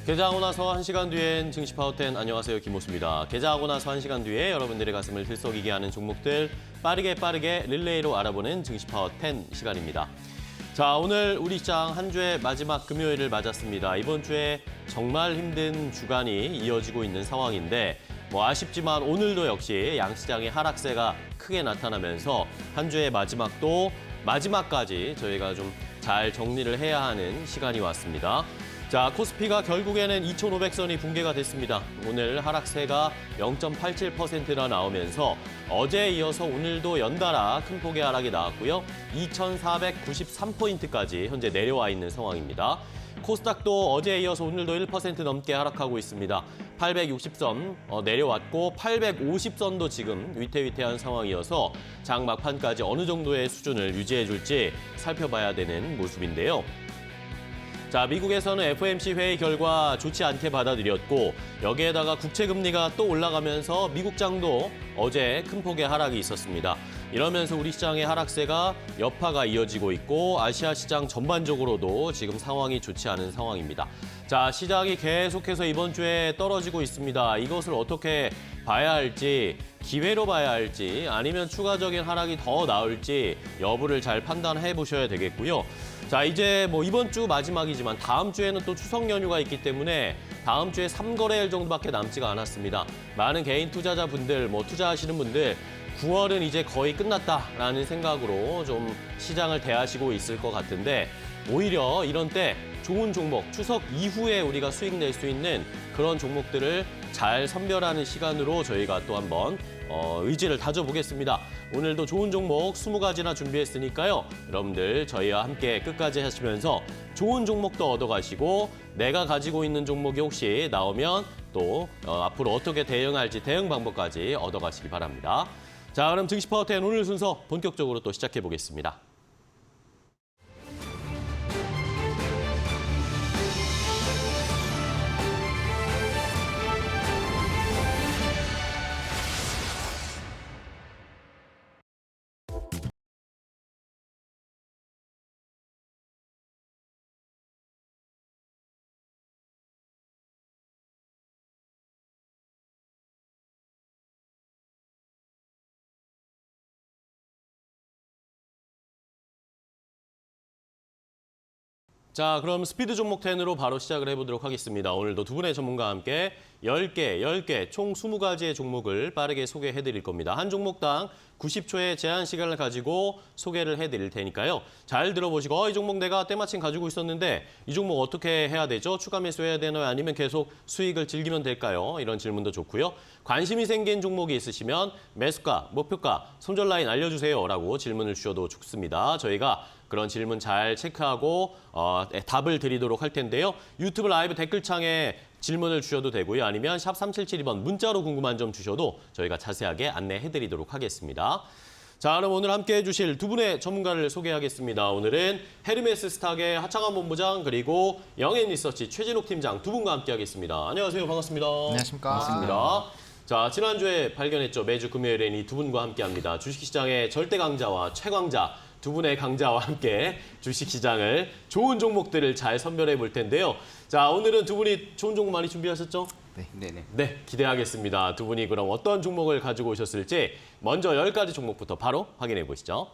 개장하고 나서 1시간 뒤엔 증시 파워10 안녕하세요. 김호수입니다. 개장하고 나서 1시간 뒤에 여러분들의 가슴을 들썩이게 하는 종목들 빠르게 릴레이로 알아보는 증시 파워10 시간입니다. 자, 오늘 우리 시장 한 주의 마지막 금요일을 맞았습니다. 이번 주에 정말 힘든 주간이 이어지고 있는 상황인데 아쉽지만 오늘도 역시 양시장의 하락세가 크게 나타나면서 한 주의 마지막도 마지막까지 저희가 좀 잘 정리를 해야 하는 시간이 왔습니다. 자, 코스피가 결국에는 2,500선이 붕괴가 됐습니다. 오늘 하락세가 0.87%나 나오면서 어제에 이어서 오늘도 연달아 큰 폭의 하락이 나왔고요. 2,493포인트까지 현재 내려와 있는 상황입니다. 코스닥도 어제에 이어서 오늘도 1% 넘게 하락하고 있습니다. 860선 내려왔고 850선도 지금 위태위태한 상황이어서 장 막판까지 어느 정도의 수준을 유지해줄지 살펴봐야 되는 모습인데요. 자, 미국에서는 FOMC 회의 결과 좋지 않게 받아들였고 여기에다가 국채금리가 또 올라가면서 미국 장도 어제 큰 폭의 하락이 있었습니다. 이러면서 우리 시장의 하락세가 여파가 이어지고 있고 아시아 시장 전반적으로도 지금 상황이 좋지 않은 상황입니다. 자, 시장이 계속해서 이번 주에 떨어지고 있습니다. 이것을 어떻게 봐야 할지, 기회로 봐야 할지 아니면 추가적인 하락이 더 나올지 여부를 잘 판단해 보셔야 되겠고요. 자, 이제 이번 주 마지막이지만 다음 주에는 또 추석 연휴가 있기 때문에 다음 주에 3거래일 정도밖에 남지가 않았습니다. 많은 개인 투자자분들, 투자하시는 분들 9월은 이제 거의 끝났다라는 생각으로 좀 시장을 대하시고 있을 것 같은데 오히려 이런 때 좋은 종목, 추석 이후에 우리가 수익 낼 수 있는 그런 종목들을 잘 선별하는 시간으로 저희가 또 한번 의지를 다져보겠습니다. 오늘도 좋은 종목 20가지나 준비했으니까요. 여러분들 저희와 함께 끝까지 하시면서 좋은 종목도 얻어가시고 내가 가지고 있는 종목이 혹시 나오면 또 앞으로 어떻게 대응할지 대응 방법까지 얻어가시기 바랍니다. 자, 그럼 증시 파워10 오늘 순서 본격적으로 또 시작해 보겠습니다. 자, 그럼 스피드 종목 10으로 바로 시작을 해보도록 하겠습니다. 오늘도 두 분의 전문가와 함께 10개, 총 20가지의 종목을 빠르게 소개해드릴 겁니다. 한 종목당 90초의 제한 시간을 가지고 소개를 해드릴 테니까요. 잘 들어보시고 이 종목 내가 때마침 가지고 있었는데 이 종목 어떻게 해야 되죠? 추가 매수해야 되나요? 아니면 계속 수익을 즐기면 될까요? 이런 질문도 좋고요. 관심이 생긴 종목이 있으시면 매수가, 목표가, 손절 라인 알려주세요 라고 질문을 주셔도 좋습니다. 저희가 그런 질문 잘 체크하고 답을 드리도록 할 텐데요. 유튜브 라이브 댓글창에 질문을 주셔도 되고요. 아니면 샵 3772번 문자로 궁금한 점 주셔도 저희가 자세하게 안내해드리도록 하겠습니다. 자, 그럼 오늘 함께해 주실 두 분의 전문가를 소개하겠습니다. 오늘은 헤르메스 스탁의 하창환 본부장 그리고 영앤리서치 최진욱 팀장 두 분과 함께하겠습니다. 안녕하세요. 반갑습니다. 안녕하십니까. 반갑습니다. 자, 지난주에 발견했죠. 매주 금요일엔 이 두 분과 함께합니다. 주식시장의 절대 강자와 최강자 두 분의 강자와 함께 주식시장을 좋은 종목들을 잘 선별해 볼 텐데요. 자, 오늘은 두 분이 좋은 종목 많이 준비하셨죠? 네, 기대하겠습니다. 두 분이 그럼 어떤 종목을 가지고 오셨을지 먼저 10가지 종목부터 바로 확인해 보시죠.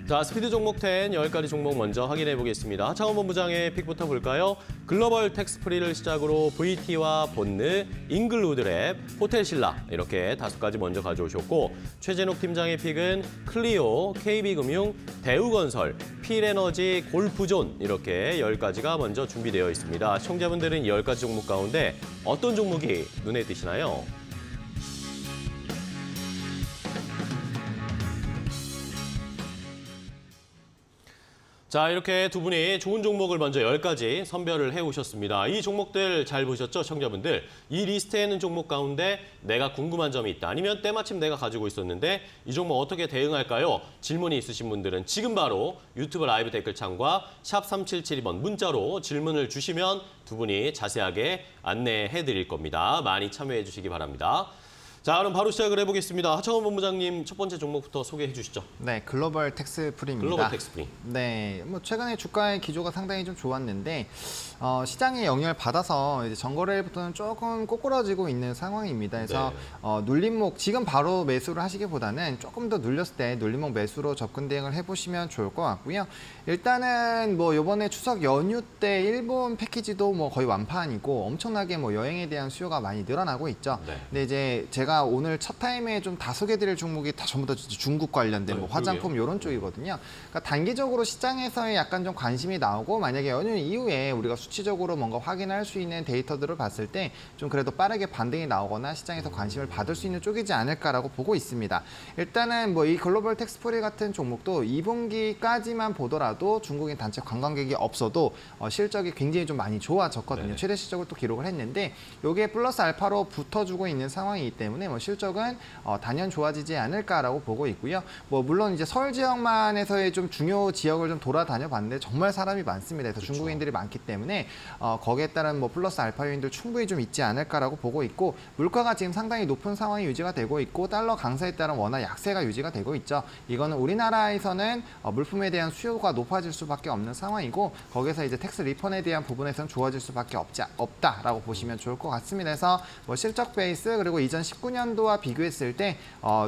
자, 스피드 종목 10, 10가지 종목 먼저 확인해 보겠습니다. 하창원 본부장의 픽부터 볼까요? 글로벌 텍스프리를 시작으로 VT와 본느, 잉글우드랩, 호텔신라 이렇게 5가지 먼저 가져오셨고 최진욱 팀장의 픽은 클리오, KB금융, 대우건설, 필에너지, 골프존 이렇게 10가지가 먼저 준비되어 있습니다. 시청자분들은 이 10가지 종목 가운데 어떤 종목이 눈에 띄시나요? 자, 이렇게 두 분이 좋은 종목을 먼저 10가지 선별을 해오셨습니다. 이 종목들 잘 보셨죠, 시청자분들? 이 리스트에 있는 종목 가운데 내가 궁금한 점이 있다. 아니면 때마침 내가 가지고 있었는데 이 종목 어떻게 대응할까요? 질문이 있으신 분들은 지금 바로 유튜브 라이브 댓글창과 샵 3772번 문자로 질문을 주시면 두 분이 자세하게 안내해드릴 겁니다. 많이 참여해 주시기 바랍니다. 자, 그럼 바로 시작을 해보겠습니다. 하창원 본부장님 첫 번째 종목부터 소개해 주시죠. 네, 글로벌 텍스 프리입니다. 글로벌 텍스 프리. 네, 뭐 최근에 주가의 기조가 상당히 좀 좋았는데 시장의 영향을 받아서 이제 전거래일부터는 조금 꼬꾸라지고 있는 상황입니다. 그래서 네. 눌림목 지금 바로 매수를 하시기보다는 조금 더 눌렸을 때 눌림목 매수로 접근 대응을 해보시면 좋을 것 같고요. 일단은 뭐 이번에 추석 연휴 때 일본 패키지도 뭐 거의 완판이고 엄청나게 뭐 여행에 대한 수요가 많이 늘어나고 있죠. 네. 근데 이제 제가 오늘 첫 타임에 좀 다 소개드릴 종목이 다 전부 다 중국 관련된 뭐 화장품 이런 쪽이거든요. 그러니까 단기적으로 시장에서의 약간 좀 관심이 나오고 만약에 연휴 이후에 우리가 수치적으로 뭔가 확인할 수 있는 데이터들을 봤을 때 좀 그래도 빠르게 반등이 나오거나 시장에서 관심을 받을 수 있는 쪽이지 않을까라고 보고 있습니다. 일단은 뭐 이 글로벌 텍스프리 같은 종목도 2분기까지만 보더라도 중국인 단체 관광객이 없어도 실적이 굉장히 좀 많이 좋아졌거든요. 네. 최대 실적을 또 기록을 했는데 이게 플러스 알파로 붙어주고 있는 상황이기 때문에 뭐 실적은 단연 좋아지지 않을까라고 보고 있고요. 뭐 물론 이제 서울 지역만에서의 좀 중요 지역을 좀 돌아다녀 봤는데 정말 사람이 많습니다. 그래서 그렇죠. 중국인들이 많기 때문에 거기에 따른 뭐 플러스 알파 요인들 충분히 좀 있지 않을까라고 보고 있고 물가가 지금 상당히 높은 상황이 유지가 되고 있고 달러 강세에 따른 원화 약세가 유지가 되고 있죠. 이거는 우리나라에서는 물품에 대한 수요가 높아질 수밖에 없는 상황이고 거기서 이제 텍스 리펀에 대한 부분에서는 좋아질 수밖에 없다라고 보시면 좋을 것 같습니다. 그래서 뭐 실적 베이스 그리고 이전 19년도와 비교했을 때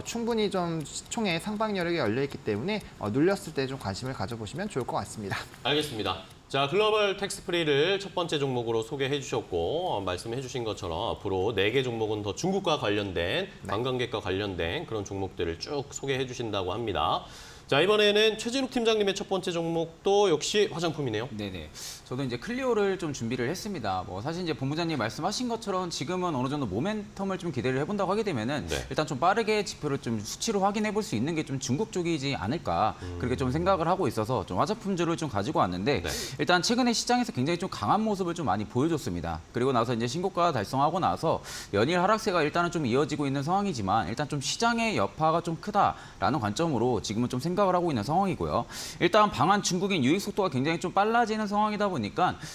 충분히 좀 시총의 상방 여력이 열려 있기 때문에 눌렸을 때 좀 관심을 가져보시면 좋을 것 같습니다. 알겠습니다. 자, 글로벌 텍스 프리를 첫 번째 종목으로 소개해 주셨고 말씀해 주신 것처럼 앞으로 4개 종목은 더 중국과 관련된 관광객과 관련된 그런 종목들을 쭉 소개해 주신다고 합니다. 자, 이번에는 최진욱 팀장님의 첫 번째 종목도 역시 화장품이네요. 네네. 저도 이제 클리오를 좀 준비를 했습니다. 뭐 사실 이제 본부장님 말씀하신 것처럼 지금은 어느 정도 모멘텀을 좀 기대를 해본다고 하게 되면은 일단 좀 빠르게 지표를 좀 수치로 확인해 볼 수 있는 게 좀 중국 쪽이지 않을까 그렇게 좀 생각을 하고 있어서 좀 화장품주를 좀 가지고 왔는데 일단 최근에 시장에서 굉장히 좀 강한 모습을 좀 많이 보여줬습니다. 그리고 나서 이제 신고가 달성하고 나서 연일 하락세가 일단은 좀 이어지고 있는 상황이지만 일단 좀 시장의 여파가 좀 크다라는 관점으로 지금은 좀 생각을 하고 있는 상황이고요. 일단 방한 중국인 유입 속도가 굉장히 좀 빨라지는 상황이다 보니까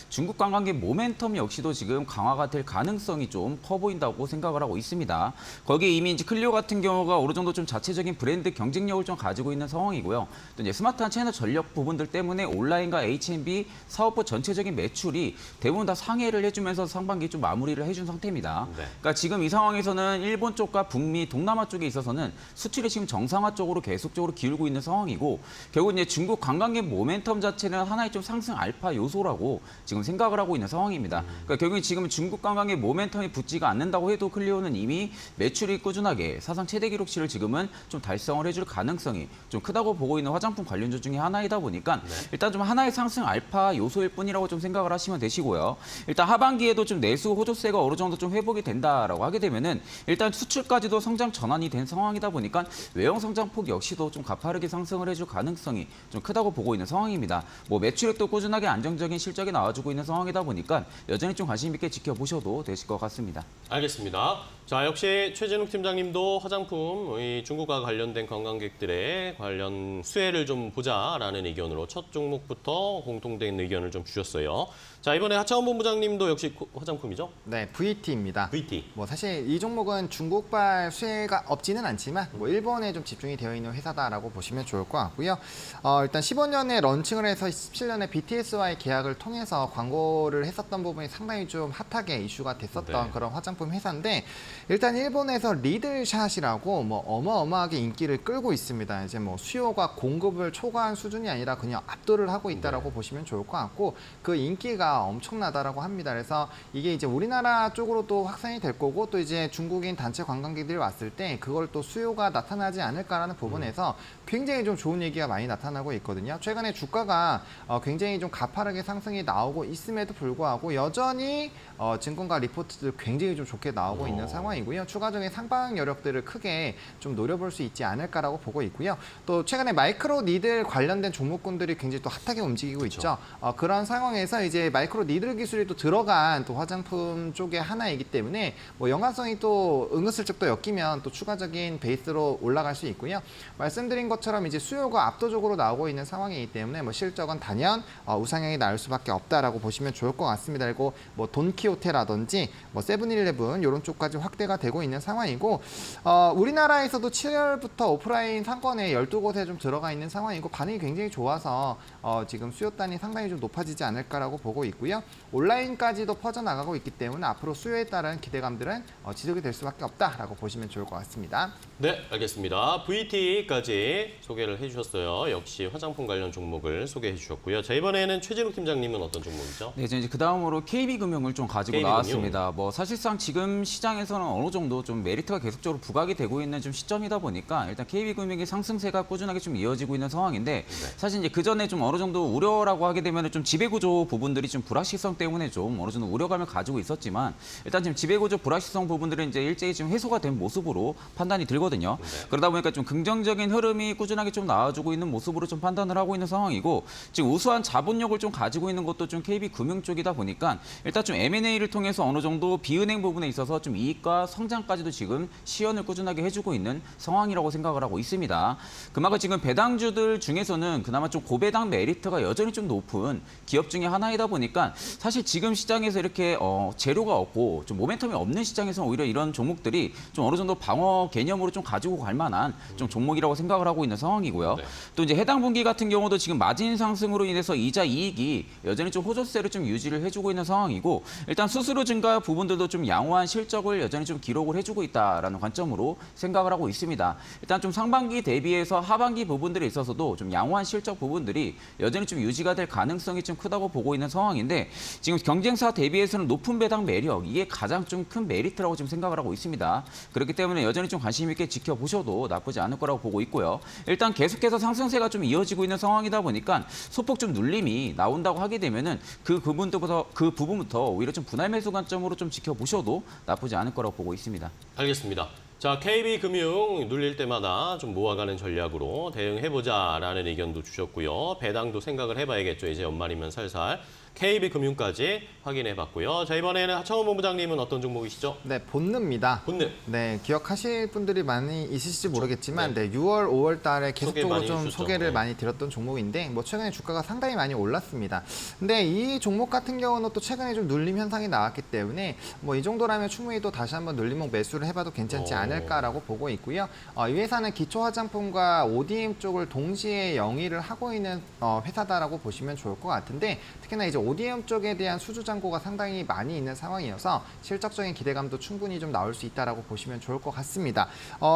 중국 관광객 모멘텀 역시도 지금 강화가 될 가능성이 좀 커 보인다고 생각을 하고 있습니다. 거기에 이미 이제 클리오 같은 경우가 어느 정도 좀 자체적인 브랜드 경쟁력을 좀 가지고 있는 상황이고요. 또 이제 스마트한 채널 전력 부분들 때문에 온라인과 H&B 사업부 전체적인 매출이 대부분 다 상회를 해주면서 상반기 좀 마무리를 해준 상태입니다. 그러니까 지금 이 상황에서는 일본 쪽과 북미, 동남아 쪽에 있어서는 수출이 지금 정상화 쪽으로 계속적으로 기울고 있는 상황이고 결국 이제 중국 관광객 모멘텀 자체는 하나의 좀 상승 알파 요소라고 지금 생각을 하고 있는 상황입니다. 그러니까 결국 지금 중국 관광객 모멘텀이 붙지가 않는다고 해도 클리오는 이미 매출이 꾸준하게 사상 최대 기록치를 지금은 좀 달성을 해줄 가능성이 좀 크다고 보고 있는 화장품 관련주 중에 하나이다 보니까 일단 좀 하나의 상승 알파 요소일 뿐이라고 좀 생각을 하시면 되시고요. 일단 하반기에도 좀 내수 호조세가 어느 정도 좀 회복이 된다라고 하게 되면은 일단 수출까지도 성장 전환이 된 상황이다 보니까 외형 성장폭 역시도 좀 가파르게 상승을 해줄 가능성이 좀 크다고 보고 있는 상황입니다. 뭐 매출액도 꾸준하게 안정적인 실적이 나와주고 있는 상황이다 보니까 여전히 좀 관심 있게 지켜보셔도 되실 것 같습니다. 알겠습니다. 자, 역시 최진욱 팀장님도 화장품, 이 중국과 관련된 관광객들의 관련 수혜를 좀 보자라는 의견으로 첫 종목부터 공통된 의견을 좀 주셨어요. 자, 이번에 하창원 본부장님도 역시 화장품이죠? 네, VT입니다. VT. 뭐 사실 이 종목은 중국발 수혜가 없지는 않지만 뭐 일본에 좀 집중이 되어 있는 회사다라고 보시면 좋을 것 같고요. 일단 15년에 런칭을 해서 17년에 BTS와의 계약을 통해서 광고를 했었던 부분이 상당히 좀 핫하게 이슈가 됐었던 그런 화장품 회사인데 일단 일본에서 리들샷이라고 뭐 어마어마하게 인기를 끌고 있습니다. 이제 뭐 수요가 공급을 초과한 수준이 아니라 그냥 압도를 하고 있다라고 보시면 좋을 것 같고 그 인기가 엄청나다라고 합니다. 그래서 이게 이제 우리나라 쪽으로 또 확산이 될 거고 또 이제 중국인 단체 관광객들이 왔을 때 그걸 또 수요가 나타나지 않을까라는 부분에서 굉장히 좀 좋은 얘기가 많이 나타나고 있거든요. 최근에 주가가 굉장히 좀 가파르게 상승이 나오고 있음에도 불구하고 여전히 증권가 리포트들 굉장히 좀 좋게 나오고 있는 상황이고요. 추가적인 상방 여력들을 크게 좀 노려볼 수 있지 않을까라고 보고 있고요. 또 최근에 마이크로 니들 관련된 종목군들이 굉장히 또 핫하게 움직이고 있죠. 그런 상황에서 이제 마이크로 니들 기술이 또 들어간 또 화장품 쪽의 하나이기 때문에 뭐 연관성이 또 은근슬쩍 또 엮이면 또 추가적인 베이스로 올라갈 수 있고요. 말씀드린 것처럼 것처럼 이제 수요가 압도적으로 나오고 있는 상황이기 때문에 뭐 실적은 단연 우상향이 나올 수밖에 없다라고 보시면 좋을 것 같습니다. 그리고 뭐 돈키호테라든지 뭐 세븐일레븐 이런 쪽까지 확대가 되고 있는 상황이고 우리나라에서도 7월부터 오프라인 상권에 12곳에 좀 들어가 있는 상황이고 반응이 굉장히 좋아서 지금 수요단이 상당히 좀 높아지지 않을까라고 보고 있고요. 온라인까지도 퍼져나가고 있기 때문에 앞으로 수요에 따른 기대감들은 지속이 될 수밖에 없다라고 보시면 좋을 것 같습니다. 네, 알겠습니다. VT까지 소개를 해주셨어요. 역시 화장품 관련 종목을 소개해 주셨고요. 자, 이번에는 최진욱 팀장님은 어떤 종목이죠? 네, 이제 그 다음으로 KB금융을 좀 가지고 KB금융. 나왔습니다. 뭐 사실상 지금 시장에서는 어느 정도 좀 메리트가 계속적으로 부각이 되고 있는 좀 시점이다 보니까 일단 KB금융의 상승세가 꾸준하게 좀 이어지고 있는 상황인데 사실 이제 그 전에 좀 어느 정도 우려라고 하게 되면 좀 지배구조 부분들이 좀 불확실성 때문에 좀 어느 정도 우려감을 가지고 있었지만 일단 지금 지배구조 불확실성 부분들은 이제 일제히 좀 해소가 된 모습으로 판단이 들거든요. 그러다 보니까 좀 긍정적인 흐름이 꾸준하게 좀 나와주고 있는 모습으로 좀 판단을 하고 있는 상황이고 지금 우수한 자본력을 좀 가지고 있는 것도 좀 KB금융 쪽이다 보니까 일단 좀 M&A를 통해서 어느 정도 비은행 부분에 있어서 좀 이익과 성장까지도 지금 시연을 꾸준하게 해주고 있는 상황이라고 생각을 하고 있습니다. 그만큼 지금 배당주들 중에서는 그나마 좀 고배당 메리트가 여전히 좀 높은 기업 중에 하나이다 보니까 사실 지금 시장에서 이렇게 재료가 없고 좀 모멘텀이 없는 시장에서 오히려 이런 종목들이 좀 어느 정도 방어 개념으로 좀 가지고 갈 만한 좀 종목이라고 생각을 하고 있는 상황이고요. 또 이제 해당 분기 같은 경우도 지금 마진 상승으로 인해서 이자 이익이 여전히 좀 호조세를 좀 유지를 해주고 있는 상황이고 일단 수수료 증가 부분들도 좀 양호한 실적을 여전히 좀 기록을 해주고 있다라는 관점으로 생각을 하고 있습니다. 일단 좀 상반기 대비해서 하반기 부분들에 있어서도 좀 양호한 실적 부분들이 여전히 좀 유지가 될 가능성이 좀 크다고 보고 있는 상황인데 지금 경쟁사 대비해서는 높은 배당 매력 이게 가장 좀 큰 메리트라고 지금 생각을 하고 있습니다. 그렇기 때문에 여전히 좀 관심 있게 지켜보셔도 나쁘지 않을 거라고 보고 있고요. 일단 계속해서 상승세가 좀 이어지고 있는 상황이다 보니까 소폭 좀 눌림이 나온다고 하게 되면은 그 부분부터 오히려 좀 분할 매수 관점으로 좀 지켜보셔도 나쁘지 않을 거라고 보고 있습니다. 알겠습니다. 자, KB금융 눌릴 때마다 좀 모아가는 전략으로 대응해보자라는 의견도 주셨고요. 배당도 생각을 해봐야겠죠. 이제 연말이면 살살. KB금융까지 확인해봤고요. 자, 이번에는 하창원 본부장님은 어떤 종목이시죠? 네, 본느입니다. 본느. 네, 기억하실 분들이 많이 있으실지 모르겠지만 네. 6월, 5월 달에 소개 계속적으로 많이 좀 해주셨죠. 소개를 네. 많이 드렸던 종목인데 뭐 최근에 주가가 상당히 많이 올랐습니다. 근데 이 종목 같은 경우는 또 최근에 좀 눌림 현상이 나왔기 때문에 뭐 이 정도라면 충분히 또 다시 한번 눌림목 매수를 해봐도 괜찮지 않을까라고 보고 있고요. 이 회사는 기초 화장품과 ODM 쪽을 동시에 영위를 하고 있는 회사다라고 보시면 좋을 것 같은데 특히나 이제 ODM 쪽에 대한 수주 잔고가 상당히 많이 있는 상황이어서 실적적인 기대감도 충분히 좀 나올 수 있다라고 보시면 좋을 것 같습니다.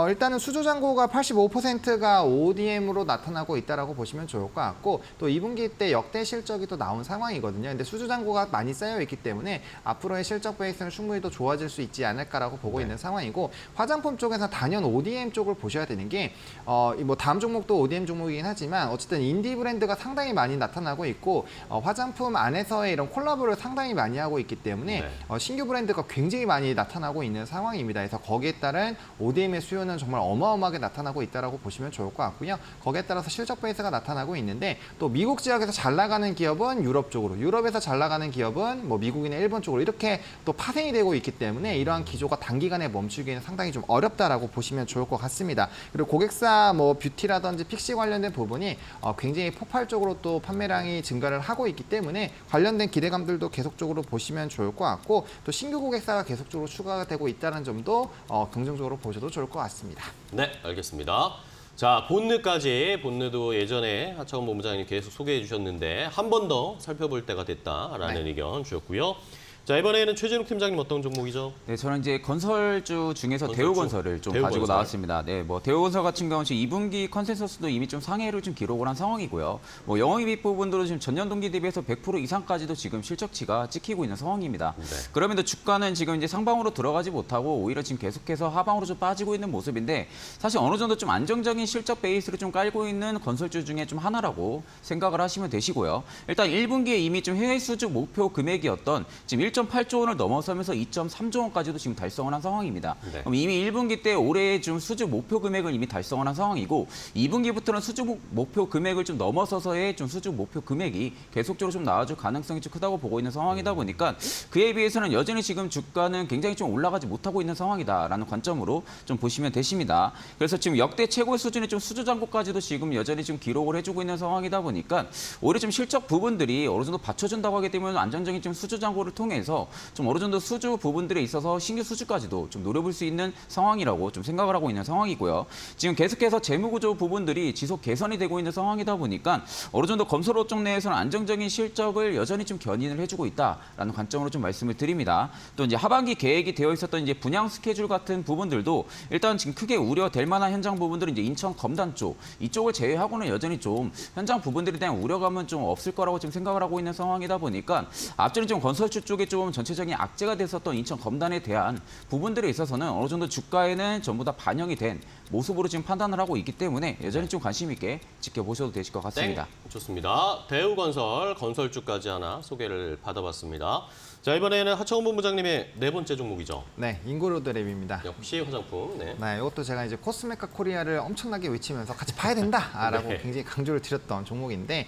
일단은 수주 잔고가 85%가 ODM으로 나타나고 있다라고 보시면 좋을 것 같고 또 2분기 때 역대 실적이 또 나온 상황이거든요. 근데 수주 잔고가 많이 쌓여 있기 때문에 앞으로의 실적 베이스는 충분히 더 좋아질 수 있지 않을까라고 보고 있는 상황이고 화장품 쪽에서 단연 ODM 쪽을 보셔야 되는 게 뭐 다음 종목도 ODM 종목이긴 하지만 어쨌든 인디 브랜드가 상당히 많이 나타나고 있고 화장품 안에서의 이런 콜라보를 상당히 많이 하고 있기 때문에 신규 브랜드가 굉장히 많이 나타나고 있는 상황입니다. 그래서 거기에 따른 ODM의 수요는 정말 어마어마하게 나타나고 있다라고 보시면 좋을 것 같고요. 거기에 따라서 실적 베이스가 나타나고 있는데 또 미국 지역에서 잘 나가는 기업은 유럽 쪽으로, 유럽에서 잘 나가는 기업은 뭐 미국이나 일본 쪽으로 이렇게 또 파생이 되고 있기 때문에 이러한 기조가 단기간에 멈추기에는 상당히 좀 어렵다라고 보시면 좋을 것 같습니다. 그리고 고객사 뭐 뷰티라든지 픽시 관련된 부분이 굉장히 폭발적으로 또 판매량이 증가를 하고 있기 때문에 관련된 기대감들도 계속적으로 보시면 좋을 것 같고 또 신규 고객사가 계속적으로 추가가 되고 있다는 점도 긍정적으로 보셔도 좋을 것 같습니다. 네, 알겠습니다. 자, 본느도 예전에 하창원 본부장님 계속 소개해 주셨는데 한 번 더 살펴볼 때가 됐다라는 의견 주셨고요. 자, 이번에는 최진욱 팀장님 어떤 종목이죠? 네, 저는 이제 건설주 중에서 건설주. 대우건설을 좀 가지고 대우건설. 나왔습니다. 네, 뭐 대우건설 같은 경우는 지금 2분기 컨센서스도 이미 좀 상해를 좀 기록을 한 상황이고요. 뭐 영업이익 부분들도 지금 전년 동기 대비해서 100% 이상까지도 지금 실적치가 찍히고 있는 상황입니다. 네. 그럼에도 주가는 지금 이제 상방으로 들어가지 못하고 오히려 지금 계속해서 하방으로 좀 빠지고 있는 모습인데 사실 어느 정도 좀 안정적인 실적 베이스를 좀 깔고 있는 건설주 중에 좀 하나라고 생각을 하시면 되시고요. 일단 1분기에 이미 좀 해외 수주 목표 금액이었던 지금 1.8조 원을 넘어서면서 2.3조 원까지도 지금 달성을 한 상황입니다. 네. 그럼 이미 1분기 때 올해의 좀 수주 목표 금액을 이미 달성을 한 상황이고 2분기부터는 수주 목표 금액을 좀 넘어서서의 좀 수주 목표 금액이 계속적으로 좀 나와줄 가능성이 좀 크다고 보고 있는 상황이다 보니까 그에 비해서는 여전히 지금 주가는 굉장히 좀 올라가지 못하고 있는 상황이다라는 관점으로 좀 보시면 되십니다. 그래서 지금 역대 최고 수준의 좀 수주 잔고까지도 지금 여전히 좀 기록을 해주고 있는 상황이다 보니까 오히려 좀 실적 부분들이 어느 정도 받쳐준다고 하게 되면 안정적인 좀 수주 잔고를 통해서 좀 어느 정도 수주 부분들에 있어서 신규 수주까지도 좀 노려볼 수 있는 상황이라고 좀 생각을 하고 있는 상황이고요. 지금 계속해서 재무구조 부분들이 지속 개선이 되고 있는 상황이다 보니까 어느 정도 검소로 쪽 내에서는 안정적인 실적을 여전히 좀 견인을 해주고 있다라는 관점으로 좀 말씀을 드립니다. 또 이제 하반기 계획이 되어 있었던 이제 분양 스케줄 같은 부분들도 일단 지금 크게 우려될 만한 현장 부분들은 이제 인천 검단 쪽 이쪽을 제외하고는 여전히 좀 현장 부분들에 대한 우려감은 좀 없을 거라고 지금 생각을 하고 있는 상황이다 보니까 앞전에 좀 건설주 쪽에 좀 전체적인 악재가 됐었던 인천 검단에 대한 부분들에 있어서는 어느 정도 주가에는 전부 다 반영이 된 모습으로 지금 판단을 하고 있기 때문에 여전히 좀 관심 있게 지켜보셔도 되실 것 같습니다. 좋습니다. 대우건설, 건설주까지 하나 소개를 받아봤습니다. 자, 이번에는 하청원 본부장님의 네 번째 종목이죠. 네, 인구로드랩입니다. 역시 화장품. 네. 네, 이것도 제가 이제 코스메카 코리아를 엄청나게 외치면서 같이 봐야 된다라고 네. 굉장히 강조를 드렸던 종목인데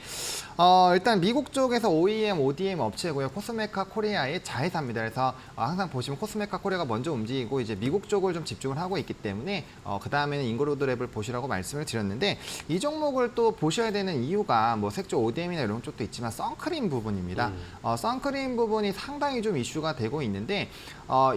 일단 미국 쪽에서 OEM, ODM 업체고요. 코스메카 코리아의 자회사입니다. 그래서 항상 보시면 코스메카 코리아가 먼저 움직이고 이제 미국 쪽을 좀 집중을 하고 있기 때문에 그 다음에는 인구로드랩을 보시라고 말씀을 드렸는데 이 종목을 또 보셔야 되는 이유가 뭐 색조 ODM이나 이런 쪽도 있지만 선크림 부분입니다. 선크림 부분이 상당히 좀 이슈가 되고 있는데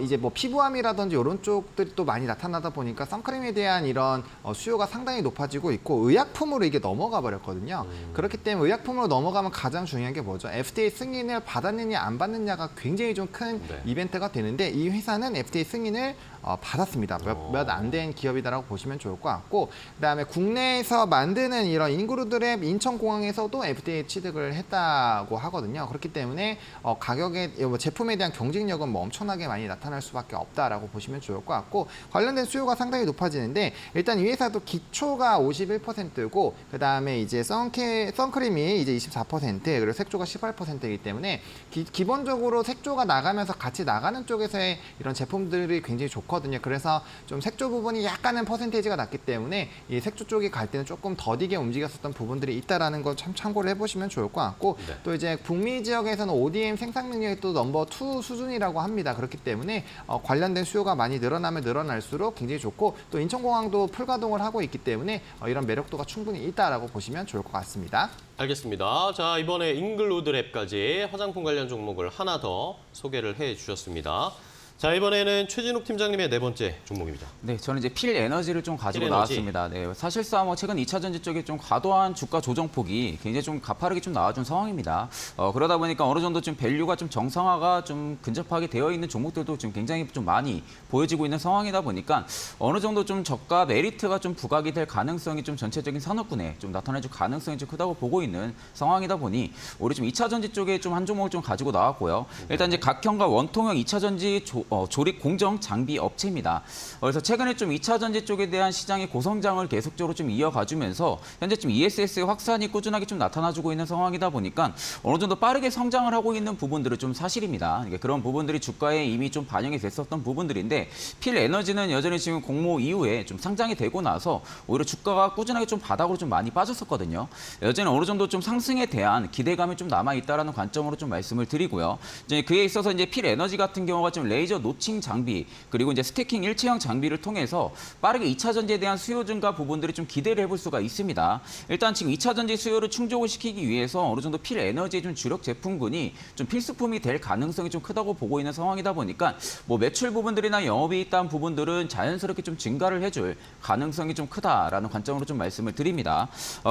이제 뭐 피부암이라든지 이런 쪽들이 또 많이 나타나다 보니까 선크림에 대한 이런 수요가 상당히 높아지고 있고 의약품으로 이게 넘어가 버렸거든요. 그렇기 때문에 의약품으로 넘어가면 가장 중요한 게 뭐죠? FDA 승인을 받았느냐 안 받느냐가 굉장히 좀 큰 네. 이벤트가 되는데 이 회사는 FDA 승인을 받았습니다. 몇 안 된 기업이다라고 보시면 좋을 것 같고 그다음에 국내에서 만드는 이런 인구로드랩 인천공항에서도 FDA 취득을 했다고 하거든요. 그렇기 때문에 가격에 제품에 대한 경쟁력은 뭐 엄청나게 많이 나타날 수밖에 없다라고 보시면 좋을 것 같고 관련된 수요가 상당히 높아지는데 일단 이 회사도 기초가 51%고 그다음에 이제 선크림이 이제 24% 그리고 색조가 18%이기 때문에 기본적으로 색조가 나가면서 같이 나가는 쪽에서의 이런 제품들이 굉장히 좋거든요. 그래서 좀 색조 부분이 약간은 퍼센테이지가 낮기 때문에 이 색조 쪽이 갈 때는 조금 더디게 움직였었던 부분들이 있다라는 거 참 참고를 해보시면 좋을 것 같고 네. 또 이제 북미 지역에서는 ODM 생산 능력이 또 넘버 2 수준이라고 합니다. 그렇기 때문에 관련된 수요가 많이 늘어나면 늘어날수록 굉장히 좋고 또 인천공항도 풀가동을 하고 있기 때문에 이런 매력도가 충분히 있다라고 보시면 좋을 것 같습니다. 알겠습니다. 자, 이번에 인글로드랩까지 화장품 관련 종목을 하나 더 소개를 해주셨습니다. 자, 이번에는 최진욱 팀장님의 네 번째 종목입니다. 네, 저는 이제 필에너지를 좀 가지고 필에너지. 나왔습니다. 네, 사실상 뭐 최근 2차 전지 쪽에 좀 과도한 주가 조정폭이 굉장히 좀 가파르게 좀 나와준 상황입니다. 그러다 보니까 어느 정도 좀 밸류가 좀 정상화가 좀 근접하게 되어 있는 종목들도 지금 굉장히 좀 많이 보여지고 있는 상황이다 보니까 어느 정도 좀 저가 메리트가 좀 부각이 될 가능성이 좀 전체적인 산업군에 좀 나타내줄 가능성이 좀 크다고 보고 있는 상황이다 보니 우리 좀 2차 전지 쪽에 좀 한 종목을 좀 가지고 나왔고요. 일단 이제 각형과 원통형 2차 전지 조립 공정 장비 업체입니다. 그래서 최근에 좀 2차 전지 쪽에 대한 시장의 고성장을 계속적으로 좀 이어가주면서 현재 좀 ESS의 확산이 꾸준하게 좀 나타나주고 있는 상황이다 보니까 어느 정도 빠르게 성장을 하고 있는 부분들은 좀 사실입니다. 그러니까 그런 부분들이 주가에 이미 좀 반영이 됐었던 부분들인데 필에너지는 여전히 지금 공모 이후에 좀 상장이 되고 나서 오히려 주가가 꾸준하게 좀 바닥으로 좀 많이 빠졌었거든요. 여전히 어느 정도 좀 상승에 대한 기대감이 좀 남아 있다라는 관점으로 좀 말씀을 드리고요. 이제 그에 있어서 이제 필에너지 같은 경우가 좀 레이저 노칭 장비 그리고 이제 스태킹 일체형 장비를 통해서 빠르게 2차 전지에 대한 수요 증가 부분들이 좀 기대를 해볼 수가 있습니다. 일단 지금 2차 전지 수요를 충족을 시키기 위해서 어느 정도 필에너지의 좀 주력 제품군이 좀 필수품이 될 가능성이 좀 크다고 보고 있는 상황이다 보니까 뭐 매출 부분들이나 영업이익 단 부분들은 자연스럽게 좀 증가를 해줄 가능성이 좀 크다라는 관점으로 좀 말씀을 드립니다.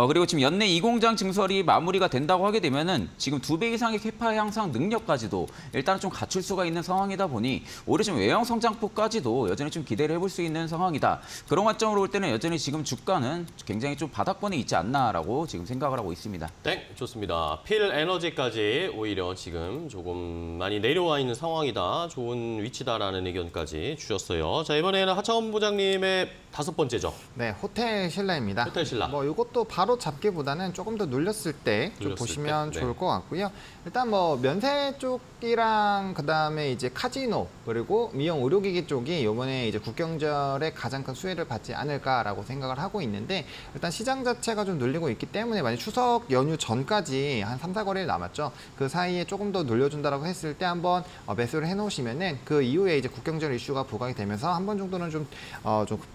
그리고 지금 연내 2공장 증설이 마무리가 된다고 하게 되면은 지금 2배 이상의 캐파 향상 능력까지도 일단 좀 갖출 수가 있는 상황이다 보니 오히려 좀 외형 성장폭까지도 여전히 좀 기대를 해볼 수 있는 상황이다. 그런 관점으로 볼 때는 여전히 지금 주가는 굉장히 좀 바닥권에 있지 않나라고 지금 생각을 하고 있습니다. 네, 좋습니다. 필 에너지까지 오히려 지금 조금 많이 내려와 있는 상황이다. 좋은 위치다라는 의견까지 주셨어요. 자, 이번에는 하창원 부장님의 5번째죠. 네, 호텔 신라입니다. 호텔 신라. 뭐 이것도 바로 잡기보다는 조금 더 눌렸을 때 좀 눌렸을 보시면 때? 좋을 것 같고요. 일단 뭐 면세 쪽이랑 그다음에 이제 카지노 그리고 미용 의료기기 쪽이 이번에 이제 국경절에 가장 큰 수혜를 받지 않을까라고 생각을 하고 있는데 일단 시장 자체가 좀 눌리고 있기 때문에 만약 추석 연휴 전까지 한 3, 4거래일 남았죠. 그 사이에 조금 더 눌려준다라고 했을 때 한번 매수를 해놓으시면은 그 이후에 이제 국경절 이슈가 부각이 되면서 한 번 정도는 좀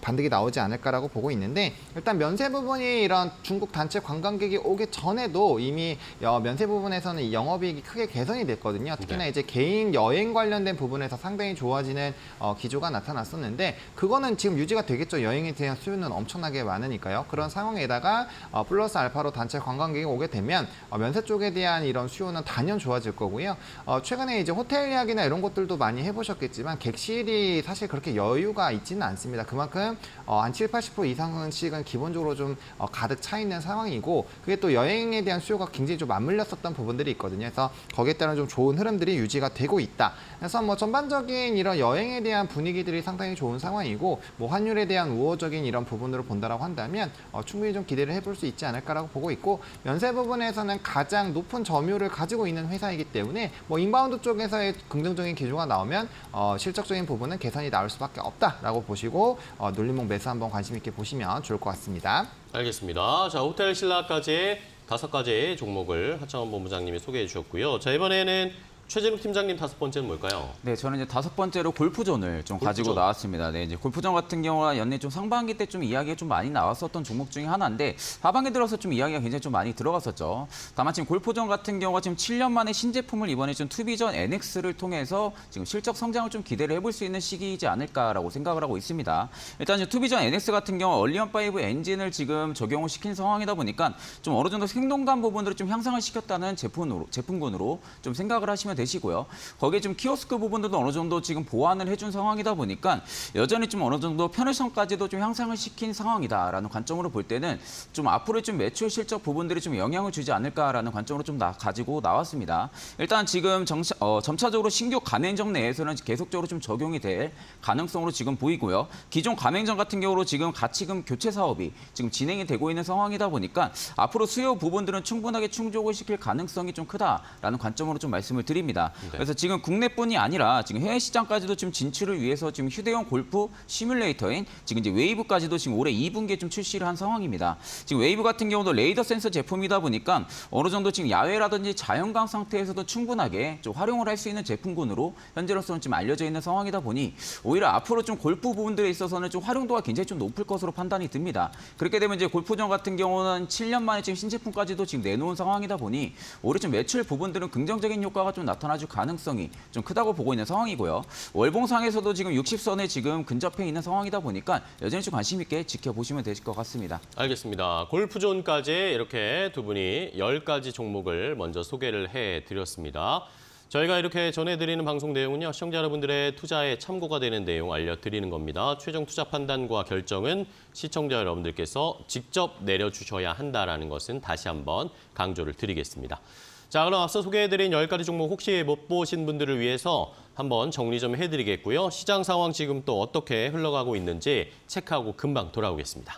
반등이 나오지 않을까라고 보고 있는데 일단 면세 부분이 이런 중국 단체 관광객이 오기 전에도 이미 면세 부분에서는 이 영업이익이 크게 개선이 됐거든요. 특히나 네. 이제 개인 여행 관련된 부분에서 상당히 좋아지는 기조가 나타났었는데 그거는 지금 유지가 되겠죠. 여행에 대한 수요는 엄청나게 많으니까요. 그런 상황에다가 플러스 알파로 단체 관광객이 오게 되면 면세 쪽에 대한 이런 수요는 단연 좋아질 거고요. 최근에 이제 호텔 예약이나 이런 것들도 많이 해보셨겠지만 객실이 사실 그렇게 여유가 있지는 않습니다. 그만큼 한 7, 80% 이상씩은 기본적으로 좀 가득 차 있는 상황이고 그게 또 여행에 대한 수요가 굉장히 좀 맞물렸었던 부분들이 있거든요. 그래서 거기에 따른 좀 좋은 흐름들이 유지가 되고 있다. 그래서 뭐 전반적인 이런 여행에 대한 분위기들이 상당히 좋은 상황이고 뭐 환율에 대한 우호적인 이런 부분으로 본다라고 한다면 충분히 좀 기대를 해볼 수 있지 않을까라고 보고 있고 면세 부분에서는 가장 높은 점유율을 가지고 있는 회사이기 때문에 뭐 인바운드 쪽에서의 긍정적인 기조가 나오면 실적적인 부분은 개선이 나올 수밖에 없다라고 보시고 눌림목 매수 한번 관심 있게 보시면 좋을 것 같습니다. 알겠습니다. 자, 호텔 신라까지 5가지 종목을 하창원 본부장님이 소개해 주셨고요. 자, 이번에는 최진욱 팀장님 5번째는 뭘까요? 네, 저는 이제 5번째로 골프존을 좀 가지고 나왔습니다. 네, 이제 골프존 같은 경우가 연내 좀 상반기 때 좀 이야기가 좀 많이 나왔었던 종목 중에 하나인데 하반기 들어서 좀 이야기가 굉장히 좀 많이 들어갔었죠. 다만 지금 골프존 같은 경우가 지금 7년 만에 신제품을 이번에 좀 투비전 NX를 통해서 지금 실적 성장을 좀 기대를 해볼 수 있는 시기이지 않을까라고 생각을 하고 있습니다. 일단 이제 투비전 NX 같은 경우 얼리언5 엔진을 지금 적용을 시킨 상황이다 보니까 좀 어느 정도 생동감 부분들을 좀 향상을 시켰다는 제품군으로 좀 생각을 하시면 되시고요. 거기에 좀 키오스크 부분들도 어느 정도 지금 보완을 해준 상황이다 보니까 여전히 좀 어느 정도 편의성까지도 좀 향상을 시킨 상황이다라는 관점으로 볼 때는 좀 앞으로 좀 매출 실적 부분들이 좀 영향을 주지 않을까라는 관점으로 좀 가지고 나왔습니다. 일단 지금 점차적으로 신규 가맹점 내에서는 계속적으로 좀 적용이 될 가능성으로 지금 보이고요. 기존 가맹점 같은 경우로 지금 가치금 교체 사업이 지금 진행이 되고 있는 상황이다 보니까 앞으로 수요 부분들은 충분하게 충족을 시킬 가능성이 좀 크다라는 관점으로 좀 말씀을 드립니다. 네. 그래서 지금 국내뿐이 아니라 지금 해외 시장까지도 지금 진출을 위해서 지금 휴대용 골프 시뮬레이터인 지금 이제 웨이브까지도 지금 올해 2분기에 좀 출시를 한 상황입니다. 지금 웨이브 같은 경우도 레이더 센서 제품이다 보니까 어느 정도 지금 야외라든지 자연광 상태에서도 충분하게 좀 활용을 할 수 있는 제품군으로 현재로서는 지금 알려져 있는 상황이다 보니 오히려 앞으로 좀 골프 부분들에 있어서는 좀 활용도가 굉장히 좀 높을 것으로 판단이 듭니다. 그렇게 되면 이제 골프존 같은 경우는 7년 만에 지금 신제품까지도 지금 내놓은 상황이다 보니 오히려 좀 매출 부분들은 긍정적인 효과가 좀 나타나줄 가능성이 좀 크다고 보고 있는 상황이고요. 월봉상에서도 지금 60선에 지금 근접해 있는 상황이다 보니까 여전히 좀 관심 있게 지켜보시면 되실 것 같습니다. 알겠습니다. 골프존까지 이렇게 두 분이 10가지 종목을 먼저 소개를 해드렸습니다. 저희가 이렇게 전해드리는 방송 내용은요, 시청자 여러분들의 투자에 참고가 되는 내용 알려드리는 겁니다. 최종 투자 판단과 결정은 시청자 여러분들께서 직접 내려주셔야 한다는 것은 다시 한번 강조를 드리겠습니다. 자, 그럼 앞서 소개해드린 10가지 종목 혹시 못 보신 분들을 위해서 한번 정리 좀 해드리겠고요. 시장 상황 지금 또 어떻게 흘러가고 있는지 체크하고 금방 돌아오겠습니다.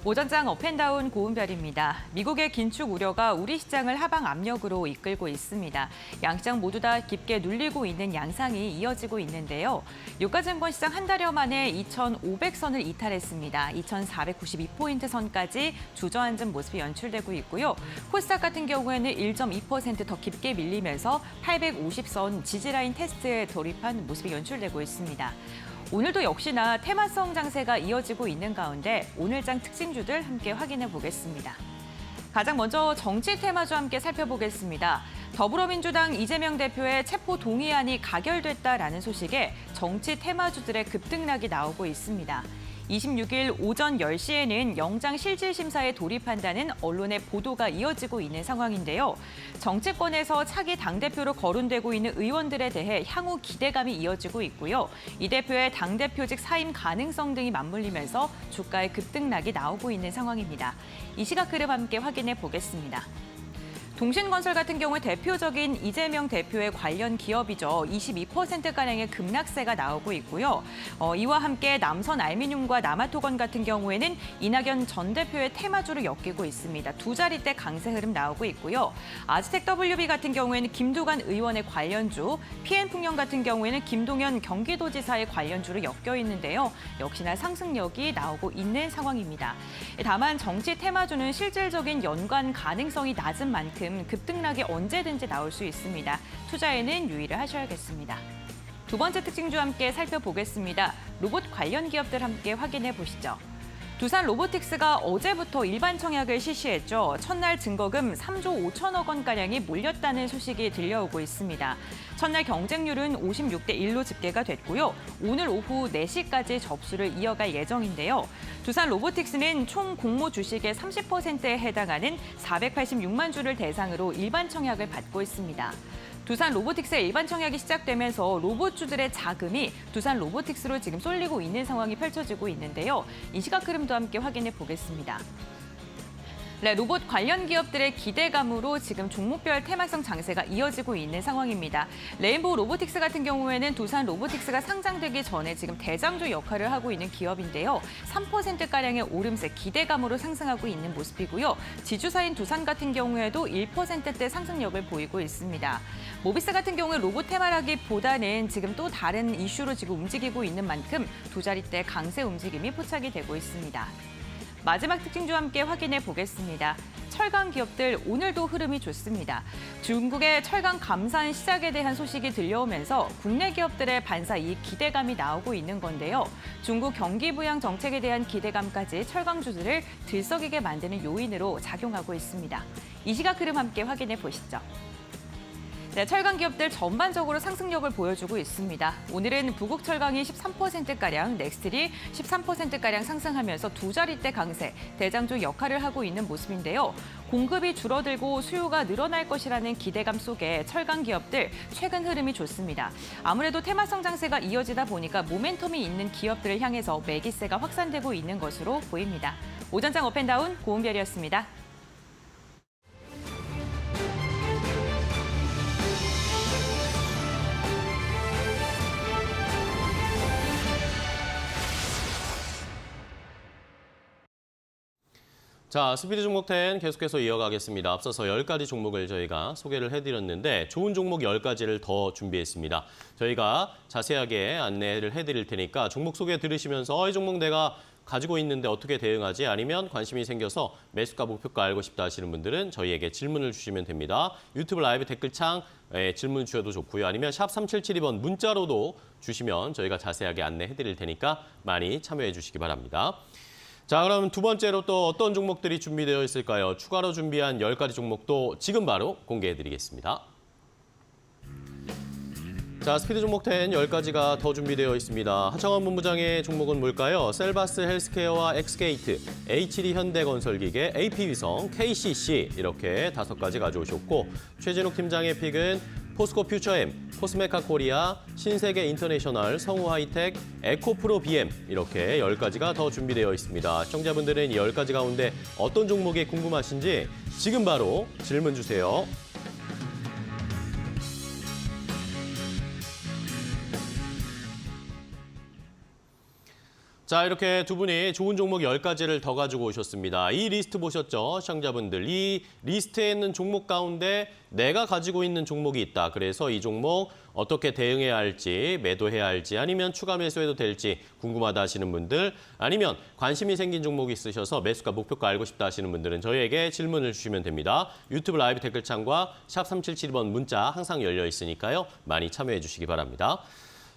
오전장 업앤다운 고운별입니다. 미국의 긴축 우려가 우리 시장을 하방 압력으로 이끌고 있습니다. 양시장 모두 다 깊게 눌리고 있는 양상이 이어지고 있는데요. 유가증권 시장 한 달여 만에 2,500선을 이탈했습니다. 2,492포인트 선까지 주저앉은 모습이 연출되고 있고요. 코스닥 같은 경우에는 1.2% 더 깊게 밀리면서 850선 지지라인 테스트에 돌입한 모습이 연출되고 있습니다. 오늘도 역시나 테마성 장세가 이어지고 있는 가운데 오늘장 특징주들 함께 확인해 보겠습니다. 가장 먼저 정치 테마주 함께 살펴보겠습니다. 더불어민주당 이재명 대표의 체포 동의안이 가결됐다라는 소식에 정치 테마주들의 급등락이 나오고 있습니다. 26일 오전 10시에는 영장 실질 심사에 돌입한다는 언론의 보도가 이어지고 있는 상황인데요. 정치권에서 차기 당대표로 거론되고 있는 의원들에 대해 향후 기대감이 이어지고 있고요. 이 대표의 당대표직 사임 가능성 등이 맞물리면서 주가의 급등락이 나오고 있는 상황입니다. 이 시각 흐름 함께 확인해 보겠습니다. 동신건설 같은 경우에 대표적인 이재명 대표의 관련 기업이죠. 22%가량의 급락세가 나오고 있고요. 이와 함께 남선 알미늄과 남아토건 같은 경우에는 이낙연 전 대표의 테마주를 엮이고 있습니다. 두 자릿대 강세 흐름 나오고 있고요. 아즈텍 WB 같은 경우에는 김두관 의원의 관련주, PN풍력 같은 경우에는 김동연 경기도지사의 관련주를 엮여 있는데요. 역시나 상승력이 나오고 있는 상황입니다. 다만 정치 테마주는 실질적인 연관 가능성이 낮은 만큼 급등락이 언제든지 나올 수 있습니다. 투자에는 유의를 하셔야겠습니다. 두 번째 특징주 함께 살펴보겠습니다. 로봇 관련 기업들 함께 확인해 보시죠. 두산 로보틱스가 어제부터 일반 청약을 실시했죠. 첫날 증거금 3조 5천억 원가량이 몰렸다는 소식이 들려오고 있습니다. 첫날 경쟁률은 56대 1로 집계가 됐고요. 오늘 오후 4시까지 접수를 이어갈 예정인데요. 두산 로보틱스는 총 공모 주식의 30%에 해당하는 486만 주를 대상으로 일반 청약을 받고 있습니다. 두산 로보틱스의 일반 청약이 시작되면서 로봇주들의 자금이 두산 로보틱스로 지금 쏠리고 있는 상황이 펼쳐지고 있는데요. 이 시각 흐름도 함께 확인해 보겠습니다. 네, 로봇 관련 기업들의 기대감으로 지금 종목별 테마성 장세가 이어지고 있는 상황입니다. 레인보우 로보틱스 같은 경우에는 두산 로보틱스가 상장되기 전에 지금 대장주 역할을 하고 있는 기업인데요. 3%가량의 오름세 기대감으로 상승하고 있는 모습이고요. 지주사인 두산 같은 경우에도 1%대 상승력을 보이고 있습니다. 모비스 같은 경우에 로봇 테마라기보다는 지금 또 다른 이슈로 지금 움직이고 있는 만큼 두 자릿대 강세 움직임이 포착이 되고 있습니다. 마지막 특징주 함께 확인해 보겠습니다. 철강 기업들 오늘도 흐름이 좋습니다. 중국의 철강 감산 시작에 대한 소식이 들려오면서 국내 기업들의 반사 이익 기대감이 나오고 있는 건데요. 중국 경기 부양 정책에 대한 기대감까지 철강주들을 들썩이게 만드는 요인으로 작용하고 있습니다. 이 시각 흐름 함께 확인해 보시죠. 네, 철강 기업들 전반적으로 상승력을 보여주고 있습니다. 오늘은 부국철강이 13%가량, 넥스틸이 13%가량 상승하면서 두 자릿대 강세, 대장주 역할을 하고 있는 모습인데요. 공급이 줄어들고 수요가 늘어날 것이라는 기대감 속에 철강 기업들 최근 흐름이 좋습니다. 아무래도 테마성 장세가 이어지다 보니까 모멘텀이 있는 기업들을 향해서 매기세가 확산되고 있는 것으로 보입니다. 오전장 업앤다운 고은별이었습니다. 자, 스피드 종목 10 계속해서 이어가겠습니다. 앞서서 10가지 종목을 저희가 소개를 해드렸는데 좋은 종목 10가지를 더 준비했습니다. 저희가 자세하게 안내를 해드릴 테니까 종목 소개 들으시면서 이 종목 내가 가지고 있는데 어떻게 대응하지? 아니면 관심이 생겨서 매수가 목표가 알고 싶다 하시는 분들은 저희에게 질문을 주시면 됩니다. 유튜브 라이브 댓글창 질문 주셔도 좋고요. 아니면 샵 3772번 문자로도 주시면 저희가 자세하게 안내해드릴 테니까 많이 참여해 주시기 바랍니다. 자, 그럼 두 번째로 또 어떤 종목들이 준비되어 있을까요? 추가로 준비한 10가지 종목도 지금 바로 공개해드리겠습니다. 자, 스피드 종목 10 10가지가 더 준비되어 있습니다. 하창원 본부장의 종목은 뭘까요? 셀바스 헬스케어와 엑스게이트, HD 현대건설기계, AP위성, KCC 이렇게 5가지 가져오셨고 최진욱 팀장의 픽은 포스코 퓨처엠, 코스메카 코리아, 신세계 인터내셔널, 성우 하이텍, 에코프로 BM 이렇게 10가지가 더 준비되어 있습니다. 시청자분들은 이 10가지 가운데 어떤 종목이 궁금하신지 지금 바로 질문 주세요. 자, 이렇게 두 분이 좋은 종목 10가지를 더 가지고 오셨습니다. 이 리스트 보셨죠? 시청자분들. 이 리스트에 있는 종목 가운데 내가 가지고 있는 종목이 있다. 그래서 이 종목 어떻게 대응해야 할지, 매도해야 할지, 아니면 추가 매수해도 될지 궁금하다 하시는 분들, 아니면 관심이 생긴 종목이 있으셔서 매수가, 목표가 알고 싶다 하시는 분들은 저희에게 질문을 주시면 됩니다. 유튜브 라이브 댓글창과 샵 3772번 문자 항상 열려 있으니까요. 많이 참여해 주시기 바랍니다.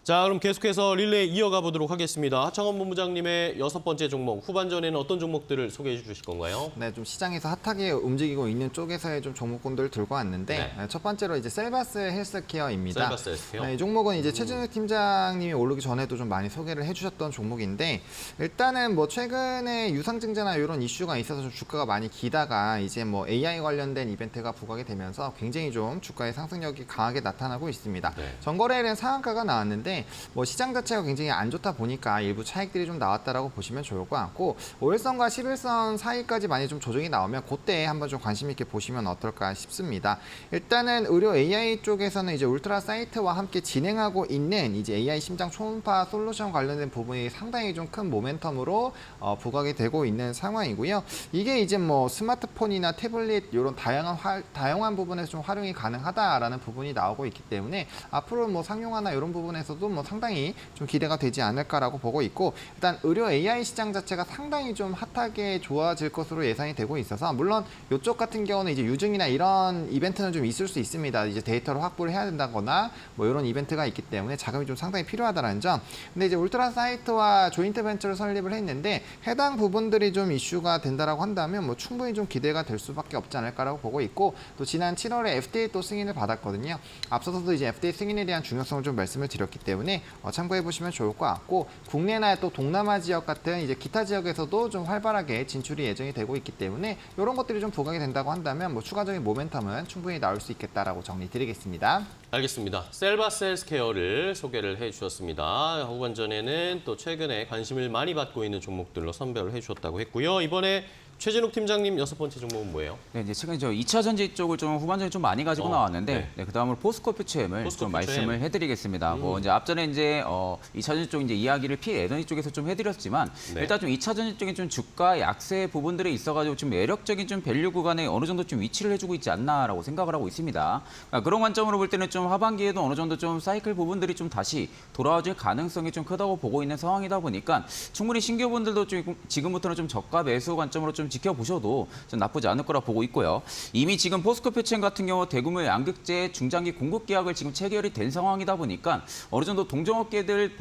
자, 그럼 계속해서 릴레이 이어가 보도록 하겠습니다. 하창원 본부장님의 6번째 종목, 후반전에는 어떤 종목들을 소개해 주실 건가요? 네, 좀 시장에서 핫하게 움직이고 있는 쪽에서의 좀 종목군들을 들고 왔는데 첫 번째로 이제 셀바스 헬스케어입니다. 셀바스 헬스케어? 네, 이 종목은 이제 최준욱 팀장님이 오르기 전에도 좀 많이 소개를 해주셨던 종목인데 일단은 뭐 최근에 유상증자나 이런 이슈가 있어서 좀 주가가 많이 기다가 이제 뭐 AI 관련된 이벤트가 부각이 되면서 굉장히 좀 주가의 상승력이 강하게 나타나고 있습니다. 네. 전거래일은 상한가가 나왔는데 뭐 시장 자체가 굉장히 안 좋다 보니까 일부 차익들이 좀 나왔다라고 보시면 좋을 것 같고 5일선과 11선 사이까지 많이 좀 조정이 나오면 그때 한번 좀 관심 있게 보시면 어떨까 싶습니다. 일단은 의료 AI 쪽에서는 이제 울트라 사이트와 함께 진행하고 있는 이제 AI 심장 초음파 솔루션 관련된 부분이 상당히 좀 큰 모멘텀으로 부각이 되고 있는 상황이고요. 이게 이제 뭐 스마트폰이나 태블릿 이런 다양한 부분에서 좀 활용이 가능하다라는 부분이 나오고 있기 때문에 앞으로 뭐 상용화나 이런 부분에서도 뭐 상당히 좀 기대가 되지 않을까라고 보고 있고 일단 의료 AI 시장 자체가 상당히 좀 핫하게 좋아질 것으로 예상이 되고 있어서 물론 이쪽 같은 경우는 이제 유증이나 이런 이벤트는 좀 있을 수 있습니다. 이제 데이터를 확보를 해야 된다거나 뭐 이런 이벤트가 있기 때문에 자금이 좀 상당히 필요하다는 점. 근데 이제 울트라 사이트와 조인트 벤처를 설립을 했는데 해당 부분들이 좀 이슈가 된다라고 한다면 뭐 충분히 좀 기대가 될 수밖에 없지 않을까라고 보고 있고 또 지난 7월에 FDA 또 승인을 받았거든요. 앞서서도 이제 FDA 승인에 대한 중요성을 좀 말씀을 드렸기 때문에 참고해 보시면 좋을 것 같고 국내나 또 동남아 지역 같은 이제 기타 지역에서도 좀 활발하게 진출이 예정이 되고 있기 때문에 이런 것들이 좀 부각이 된다고 한다면 뭐 추가적인 모멘텀은 충분히 나올 수 있겠다라고 정리드리겠습니다. 알겠습니다. 셀바스 헬스케어를 소개를 해주셨습니다. 후반전에는 또 최근에 관심을 많이 받고 있는 종목들로 선별을 해주셨다고 했고요. 이번에 최진욱 팀장님 6번째 종목은 뭐예요? 네, 이제 최근에 저 2차 전지 쪽을 좀 후반전에 좀 많이 가지고 나왔는데, 네, 그다음으로 포스코 퓨처엠을 좀 말씀을 해드리겠습니다. 뭐 이제 앞전에 이제 2차 전지 쪽 이제 이야기를 P&L 쪽에서 좀 해드렸지만 일단 좀 2차 전지 쪽에 좀 주가 약세 부분들이 있어가지고 좀 매력적인 좀 밸류 구간에 어느 정도 좀 위치를 해주고 있지 않나라고 생각을 하고 있습니다. 그러니까 그런 관점으로 볼 때는 좀 하반기에도 어느 정도 좀 사이클 부분들이 좀 다시 돌아와줄 가능성이 좀 크다고 보고 있는 상황이다 보니까 충분히 신규분들도 좀 지금부터는 좀 저가 매수 관점으로 좀 지켜보셔도 좀 나쁘지 않을 거라 보고 있고요. 이미 지금 포스코 퓨처엠 같은 경우 대규모 양극재 중장기 공급 계약을 지금 체결이 된 상황이다 보니까 어느 정도 동종업계들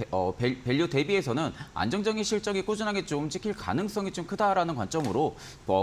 밸류 대비해서는 안정적인 실적이 꾸준하게 좀 찍힐 가능성이 좀 크다라는 관점으로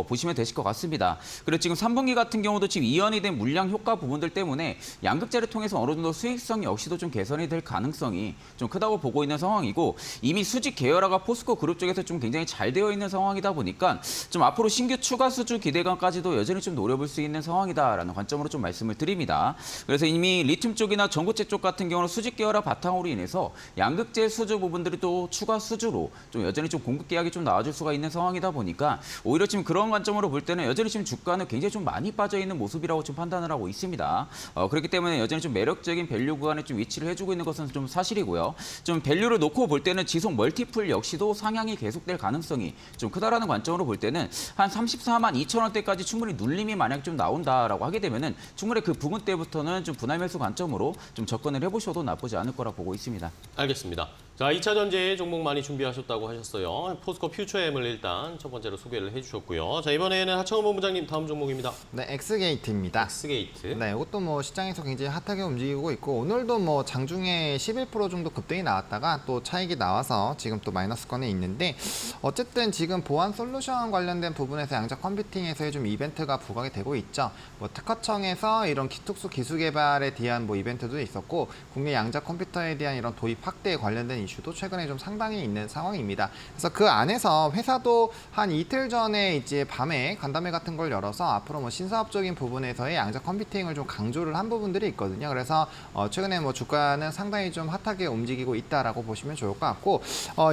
보시면 되실 것 같습니다. 그리고 지금 3분기 같은 경우도 지금 이연이 된 물량 효과 부분들 때문에 양극재를 통해서 어느 정도 수익성 역시도 좀 개선이 될 가능성이 좀 크다고 보고 있는 상황이고 이미 수직 계열화가 포스코 그룹 쪽에서 좀 굉장히 잘 되어 있는 상황이다 보니까 좀 앞으로 신규 추가 수주 기대감까지도 여전히 좀 노려볼 수 있는 상황이다라는 관점으로 좀 말씀을 드립니다. 그래서 이미 리튬 쪽이나 전고체 쪽 같은 경우는 수직 계열화 바탕으로 인해서 양극재 수주 부분들이 또 추가 수주로 좀 여전히 좀 공급 계약이 좀 나와줄 수가 있는 상황이다 보니까 오히려 지금 그런 관점으로 볼 때는 여전히 지금 주가는 굉장히 좀 많이 빠져 있는 모습이라고 좀 판단을 하고 있습니다. 그렇기 때문에 여전히 좀 매력적인 밸류 구간에 좀 위치를 해주고 있는 것은 좀 사실이고요. 좀 밸류를 놓고 볼 때는 지속 멀티플 역시도 상향이 계속될 가능성이 좀 크다라는 관점으로 볼 때는 한 34만 2천 원대까지 충분히 눌림이 만약 좀 나온다라고 하게 되면은 충분히 그 부분 때부터는 좀 분할 매수 관점으로 좀 접근을 해보셔도 나쁘지 않을 거라 보고 있습니다. 알겠습니다. 자, 2차 전지 종목 많이 준비하셨다고 하셨어요. 포스코 퓨처엠을 일단 첫 번째로 소개를 해주셨고요. 자, 이번에는 하창원 본부장님 다음 종목입니다. 네, 엑스게이트입니다. 엑스게이트. 네, 이것도 뭐 시장에서 굉장히 핫하게 움직이고 있고 오늘도 뭐 장중에 11% 정도 급등이 나왔다가 또 차익이 나와서 지금 또 마이너스권에 있는데 어쨌든 지금 보안 솔루션 관련된 부분에서 양자 컴퓨팅에서의 좀 이벤트가 부각이 되고 있죠. 뭐 특허청에서 이런 특수 기술 개발에 대한 뭐 이벤트도 있었고 국내 양자 컴퓨터에 대한 이런 도입 확대에 관련된 이슈도 최근에 좀 상당히 있는 상황입니다. 그래서 그 안에서 회사도 한 이틀 전에 이제 밤에 간담회 같은 걸 열어서 앞으로 뭐 신사업적인 부분에서의 양자 컴퓨팅을 좀 강조를 한 부분들이 있거든요. 그래서 최근에 뭐 주가는 상당히 좀 핫하게 움직이고 있다라고 보시면 좋을 것 같고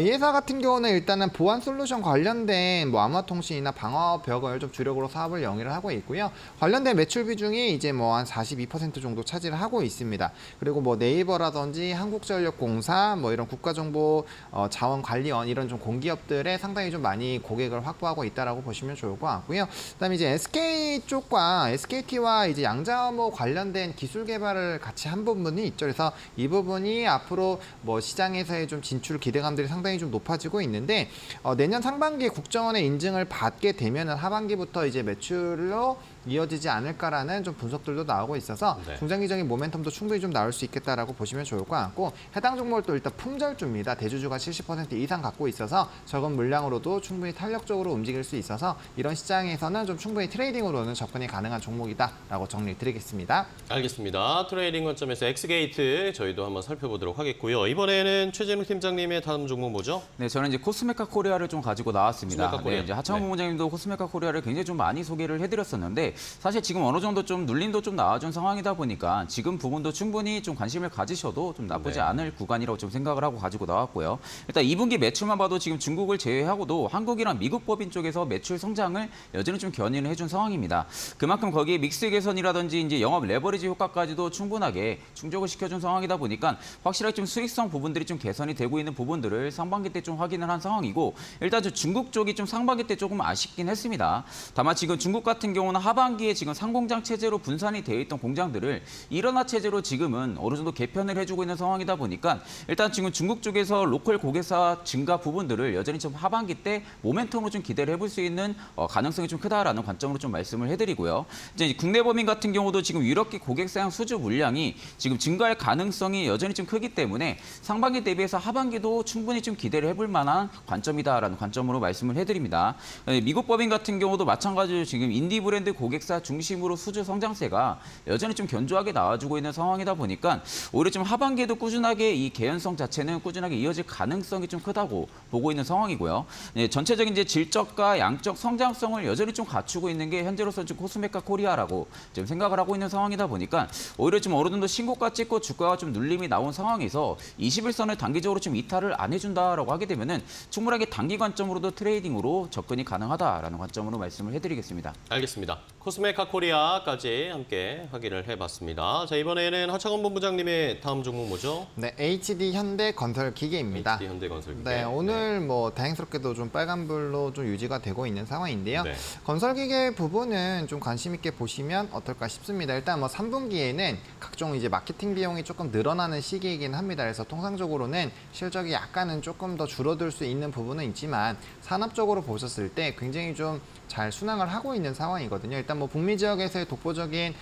이 회사 같은 경우는 일단은 보안 솔루션 관련된 뭐 암호화통신이나 방화벽을 좀 주력으로 사업을 영위를 하고 있고요. 관련된 매출 비중이 이제 뭐 한 42% 정도 차지를 하고 있습니다. 그리고 뭐 네이버라든지 한국전력공사 뭐 이런 국가정보 자원관리원 이런 좀 공기업들에 상당히 좀 많이 고객을 확보하고 있다라고 보시면 좋을 것 같고요. 그다음에 이제 SK 쪽과 SKT와 이제 양자암호 관련된 기술 개발을 같이 한 부분이 있죠. 그래서 이 부분이 앞으로 뭐 시장에서의 좀 진출 기대감들이 상당히 좀 높아지고 있는데 내년 상반기에 국정원의 인증을 받게 되면은 하반기부터 이제 매출로 이어지지 않을까라는 좀 분석들도 나오고 있어서 네. 중장기적인 모멘텀도 충분히 좀 나올 수 있겠다라고 보시면 좋을 것 같고 해당 종목을 또 일단 품절주입니다. 대주주가 70% 이상 갖고 있어서 적은 물량으로도 충분히 탄력적으로 움직일 수 있어서 이런 시장에서는 좀 충분히 트레이딩으로는 접근이 가능한 종목이다라고 정리드리겠습니다. 알겠습니다. 트레이딩 관점에서 엑스게이트 저희도 한번 살펴보도록 하겠고요. 이번에는 최진욱 팀장님의 다음 종목 뭐죠? 네, 저는 이제 코스메카 코리아를 좀 가지고 나왔습니다. 코스메카 코리아. 네, 이제 하창원 본부장님도 코스메카 코리아를 굉장히 좀 많이 소개를 해드렸었는데 사실 지금 어느 정도 좀 눌림도 좀 나와준 상황이다 보니까 지금 부분도 충분히 좀 관심을 가지셔도 좀 나쁘지 네. 않을 구간이라고 좀 생각을 하고 가지고 나왔고요. 일단 2분기 매출만 봐도 지금 중국을 제외하고도 한국이랑 미국 법인 쪽에서 매출 성장을 여전히 좀 견인을 해준 상황입니다. 그만큼 거기에 믹스 개선이라든지 이제 영업 레버리지 효과까지도 충분하게 충족을 시켜준 상황이다 보니까 확실하게 좀 수익성 부분들이 좀 개선이 되고 있는 부분들을 상반기 때 좀 확인을 한 상황이고 일단 좀 중국 쪽이 좀 상반기 때 조금 아쉽긴 했습니다. 다만 지금 중국 같은 경우는 하반기에 지금 상공장 체제로 분산이 되어 있던 공장들을 일원화 체제로 지금은 어느 정도 개편을 해주고 있는 상황이다 보니까 일단 지금 중국 쪽에서 로컬 고객사 증가 부분들을 여전히 좀 하반기 때 모멘텀으로 좀 기대를 해볼 수 있는 가능성이 좀 크다라는 관점으로 좀 말씀을 해드리고요. 이제 국내 법인 같은 경우도 지금 유럽기 고객사용 수주 물량이 지금 증가할 가능성이 여전히 좀 크기 때문에 상반기 대비해서 하반기도 충분히 좀 기대를 해볼 만한 관점이다라는 관점으로 말씀을 해드립니다. 미국 법인 같은 경우도 마찬가지로 지금 인디 브랜드 고객사 중심으로 수주 성장세가 여전히 좀 견조하게 나와주고 있는 상황이다 보니까 오히려 좀 하반기에도 꾸준하게 이 개연성 자체는 꾸준하게 이어질 가능성이 좀 크다고 보고 있는 상황이고요. 네, 전체적인 이제 질적과 양적 성장성을 여전히 좀 갖추고 있는 게 현재로서 좀 코스메카 코리아라고 지금 생각을 하고 있는 상황이다 보니까 오히려 좀 어느 정도 신고가 찍고 주가가 좀 눌림이 나온 상황에서 21선을 단기적으로 좀 이탈을 안 해준다라고 하게 되면은 충분하게 단기 관점으로도 트레이딩으로 접근이 가능하다라는 관점으로 말씀을 해드리겠습니다. 알겠습니다. 코스메카 코리아까지 함께 확인을 해봤습니다. 자, 이번에는 하창원 본부장님의 다음 종목 뭐죠? 네, HD 현대건설기계입니다. HD 현대건설기계. 네, 오늘 뭐 다행스럽게도 좀 빨간불로 좀 유지가 되고 있는 상황인데요. 네. 건설기계 부분은 좀 관심 있게 보시면 어떨까 싶습니다. 일단 뭐 3분기에는 각종 이제 마케팅 비용이 조금 늘어나는 시기이긴 합니다. 그래서 통상적으로는 실적이 약간은 조금 더 줄어들 수 있는 부분은 있지만 산업적으로 보셨을 때 굉장히 좀 잘 순항을 하고 있는 상황이거든요. 일단 뭐 북미 지역에서의 독보적인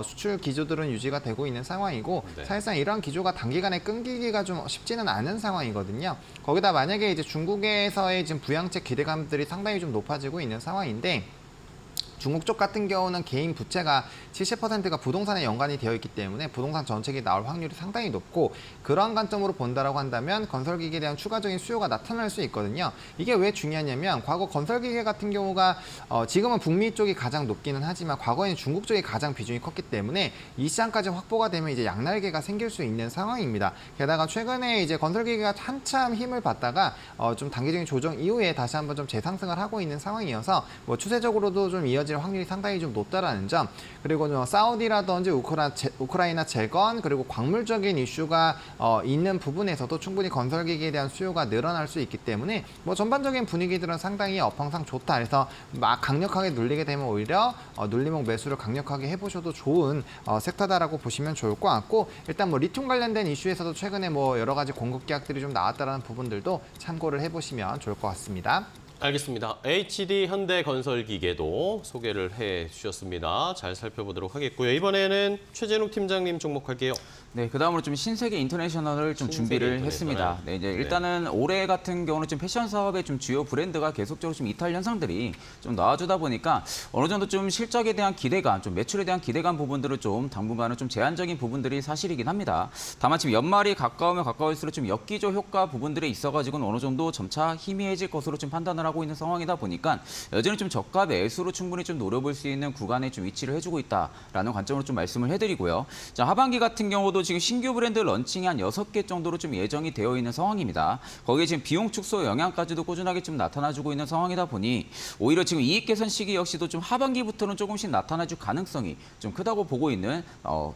수출 기조들은 유지가 되고 있는 상황이고 네. 사실상 이러한 기조가 단기간에 끊기기가 좀 쉽지는 않은 상황이거든요. 거기다 만약에 이제 중국에서의 지금 부양책 기대감들이 상당히 좀 높아지고 있는 상황인데 중국 쪽 같은 경우는 개인 부채가 70%가 부동산에 연관이 되어 있기 때문에 부동산 정책이 나올 확률이 상당히 높고 그러한 관점으로 본다라고 한다면 건설기계에 대한 추가적인 수요가 나타날 수 있거든요. 이게 왜 중요하냐면 과거 건설기계 같은 경우가 지금은 북미 쪽이 가장 높기는 하지만 과거에는 중국 쪽이 가장 비중이 컸기 때문에 이 시장까지 확보가 되면 이제 양날개가 생길 수 있는 상황입니다. 게다가 최근에 이제 건설기계가 한참 힘을 받다가 좀 단기적인 조정 이후에 다시 한번 좀 재상승을 하고 있는 상황이어서 뭐 추세적으로도 좀 이어질 확률이 상당히 좀 높다라는 점, 그리고 사우디라든지 우크라이나 재건 그리고 광물적인 이슈가 있는 부분에서도 충분히 건설기계에 대한 수요가 늘어날 수 있기 때문에 뭐 전반적인 분위기들은 상당히 업황상 좋다. 그래서 막 강력하게 눌리게 되면 오히려 눌림목 매수를 강력하게 해보셔도 좋은 섹터다라고 보시면 좋을 것 같고 일단 뭐 리튬 관련된 이슈에서도 최근에 뭐 여러 가지 공급 계약들이 좀 나왔다라는 부분들도 참고를 해보시면 좋을 것 같습니다. 알겠습니다. HD 현대건설기계도 소개를 해주셨습니다. 잘 살펴보도록 하겠고요. 이번에는 최진욱 팀장님 종목할게요. 네, 그다음으로 좀 신세계 인터내셔널을 좀 신세계 준비를 인터내셔널. 했습니다. 네, 이제 일단은 올해 같은 경우는 좀 패션 사업의 좀 주요 브랜드가 계속적으로 좀 이탈 현상들이 좀 나와주다 보니까 어느 정도 좀 실적에 대한 기대감, 좀 매출에 대한 기대감 부분들을 좀 당분간은 좀 제한적인 부분들이 사실이긴 합니다. 다만 지금 연말이 가까우면 가까울수록 좀 역기조 효과 부분들이 있어가지고는 어느 정도 점차 희미해질 것으로 좀 판단을 하고 하고 있는 상황이다 보니까 여전히 좀 저가 매수로 충분히 좀 노려볼 수 있는 구간에 좀 위치를 해주고 있다라는 관점으로 좀 말씀을 해드리고요. 자, 하반기 같은 경우도 지금 신규 브랜드 런칭이 한 6개 정도로 좀 예정이 되어 있는 상황입니다. 거기에 지금 비용 축소 영향까지도 꾸준하게 좀 나타나주고 있는 상황이다 보니 오히려 지금 이익 개선 시기 역시도 좀 하반기부터는 조금씩 나타나줄 가능성이 좀 크다고 보고 있는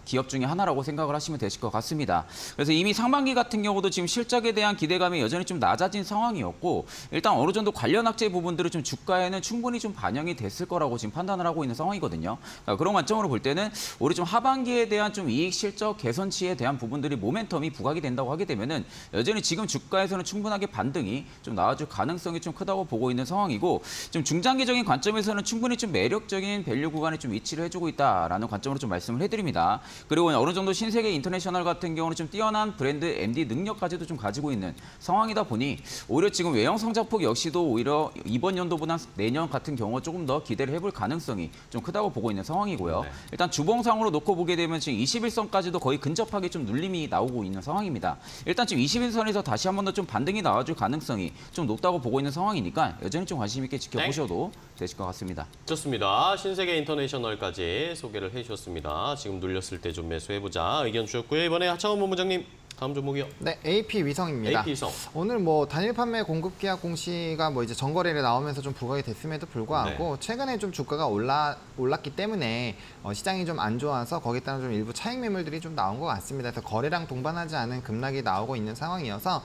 기업 중에 하나라고 생각을 하시면 되실 것 같습니다. 그래서 이미 상반기 같은 경우도 지금 실적에 대한 기대감이 여전히 좀 낮아진 상황이었고 일단 어느 정도 관련 악재 부분들은 좀 주가에는 충분히 좀 반영이 됐을 거라고 지금 판단을 하고 있는 상황이거든요. 그런 관점으로 볼 때는 우리 좀 하반기에 대한 좀 이익 실적 개선치에 대한 부분들이 모멘텀이 부각이 된다고 하게 되면은 여전히 지금 주가에서는 충분하게 반등이 좀 나와줄 가능성이 좀 크다고 보고 있는 상황이고 좀 중장기적인 관점에서는 충분히 좀 매력적인 밸류 구간에 좀 위치를 해주고 있다라는 관점으로 좀 말씀을 해드립니다. 그리고 어느 정도 신세계 인터내셔널 같은 경우는 좀 뛰어난 브랜드 MD 능력까지도 좀 가지고 있는 상황이다 보니 오히려 지금 외형 성장폭 역시도 오히려 이번 연도보다 내년 같은 경우 조금 더 기대를 해볼 가능성이 좀 크다고 보고 있는 상황이고요. 네. 일단 주봉상으로 놓고 보게 되면 지금 21선까지도 거의 근접하게 좀 눌림이 나오고 있는 상황입니다. 일단 지금 21선에서 다시 한 번 더 좀 반등이 나와줄 가능성이 좀 높다고 보고 있는 상황이니까 여전히 좀 관심 있게 지켜보셔도 되실 것 같습니다. 좋습니다. 신세계 인터내셔널까지 소개를 해주셨습니다. 지금 눌렸을 때 좀 매수해보자 의견 주셨고요. 이번에 하창원 본부장님 다음 종목이요. 네, AP 위성입니다. AP 위성. 오늘 뭐 단일 판매 공급 계약 공시가 뭐 이제 전거래를 나오면서 좀 부각이 됐음에도 불구하고 최근에 좀 주가가 올랐기 때문에 시장이 좀 안 좋아서 거기에 따른 좀 일부 차익 매물들이 좀 나온 것 같습니다. 그래서 거래량 동반하지 않은 급락이 나오고 있는 상황이어서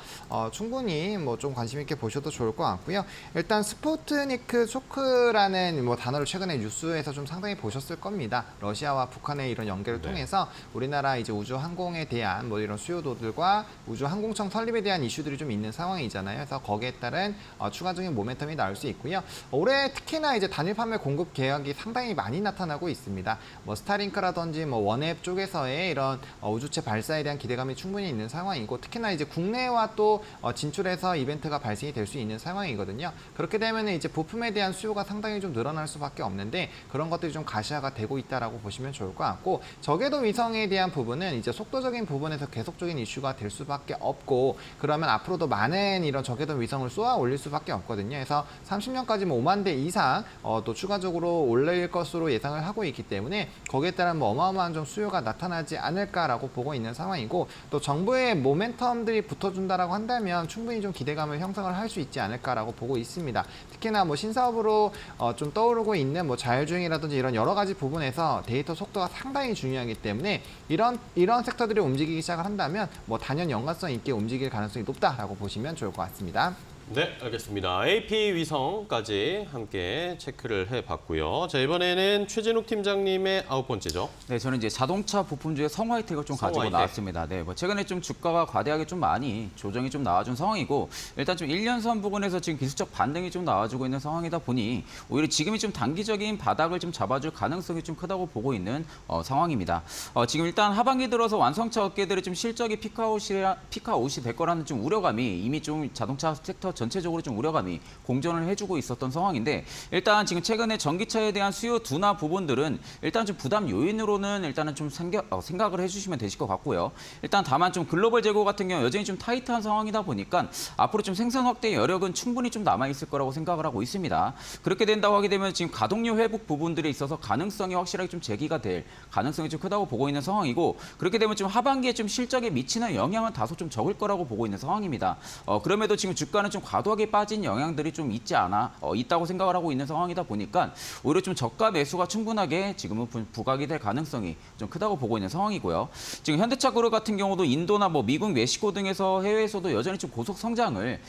충분히 뭐 좀 관심 있게 보셔도 좋을 것 같고요. 일단 스푸트니크 쇼크라는 뭐 단어를 최근에 뉴스에서 좀 상당히 보셨을 겁니다. 러시아와 북한의 이런 연계를 통해서 우리나라 이제 우주 항공에 대한 뭐 이런 수요도들과 우주 항공청 설립에 대한 이슈들이 좀 있는 상황이잖아요. 그래서 거기에 따른 추가적인 모멘텀이 나올 수 있고요. 올해 특히나 이제 단일 판매 공급 계약이 상당히 많이 나타나고 있습니다. 뭐 스타링크라든지 뭐 원앱 쪽에서의 이런 우주체 발사에 대한 기대감이 충분히 있는 상황이고 특히나 이제 국내와 또 진출해서 이벤트가 발생이 될 수 있는 상황이거든요. 그렇게 되면 이제 부품에 대한 수요가 상당히 좀 늘어날 수밖에 없는데 그런 것들이 좀 가시화가 되고 있다라고 보시면 좋을 것 같고 저궤도 위성에 대한 부분은 이제 속도적인 부분에서 계속적인 이슈가 될 수밖에 없고 그러면 앞으로도 많은 이런 저궤도 위성을 쏘아 올릴 수밖에 없거든요. 그래서 30년까지 뭐 5만 대 이상 또 추가적으로 올릴 것으로 예상을 하고 있기 때문에 거기에 따른 뭐 어마어마한 좀 수요가 나타나지 않을까라고 보고 있는 상황이고 또 정부의 모멘텀들이 붙어준다라고 한다면 충분히 좀 기대감을 형성을 할 수 있지 않을까라고 보고 있습니다. 특히나 뭐 신사업으로 좀 떠오르고 있는 뭐 자율주행이라든지 이런 여러 가지 부분에서 데이터 속도가 상당히 중요하기 때문에 이런 섹터들이 움직이기 시작을 한다면 뭐 단연 연관성 있게 움직일 가능성이 높다라고 보시면 좋을 것 같습니다. 네, 알겠습니다. AP 위성까지 함께 체크를 해봤고요. 자, 이번에는 최진욱 팀장님의 9번째죠. 네, 저는 이제 자동차 부품주의 성화이텍을 좀 가지고 성화이텍. 나왔습니다. 네, 뭐 최근에 좀 주가가 과대하게 좀 많이 조정이 좀 나와준 상황이고 일단 좀 1년선 부분에서 지금 기술적 반등이 좀 나와주고 있는 상황이다 보니 오히려 지금이 좀 단기적인 바닥을 좀 잡아줄 가능성이 좀 크다고 보고 있는 상황입니다. 지금 일단 하반기 들어서 완성차 업계들의 좀 실적이 피크아웃이 될 거라는 좀 우려감이 이미 좀 자동차 섹터 전체적으로 좀 우려감이 공존을 해주고 있었던 상황인데 일단 지금 최근에 전기차에 대한 수요 둔화 부분들은 일단 좀 부담 요인으로는 일단은 좀 생각을 해주시면 되실 것 같고요. 일단 다만 좀 글로벌 재고 같은 경우 여전히 좀 타이트한 상황이다 보니까 앞으로 좀 생산 확대 여력은 충분히 좀 남아 있을 거라고 생각을 하고 있습니다. 그렇게 된다고 하게 되면 지금 가동률 회복 부분들에 있어서 가능성이 확실하게 좀 제기가 될 가능성이 좀 크다고 보고 있는 상황이고 그렇게 되면 좀 하반기에 좀 실적에 미치는 영향은 다소 좀 적을 거라고 보고 있는 상황입니다. 그럼에도 지금 주가는 좀 과도하게 빠진 영향들이 좀 있다고 생각을 하고 있는 상황이다 보니까 오히려 좀 저가 매수가 충분하게 지금은 부각이 될 가능성이 좀 크다고 보고 있는 상황이고요. 지금 현대차 그룹 같은 경우도 인도나 뭐 미국, 멕시코 등에서 해외에서도 여전히 좀 고속 성장을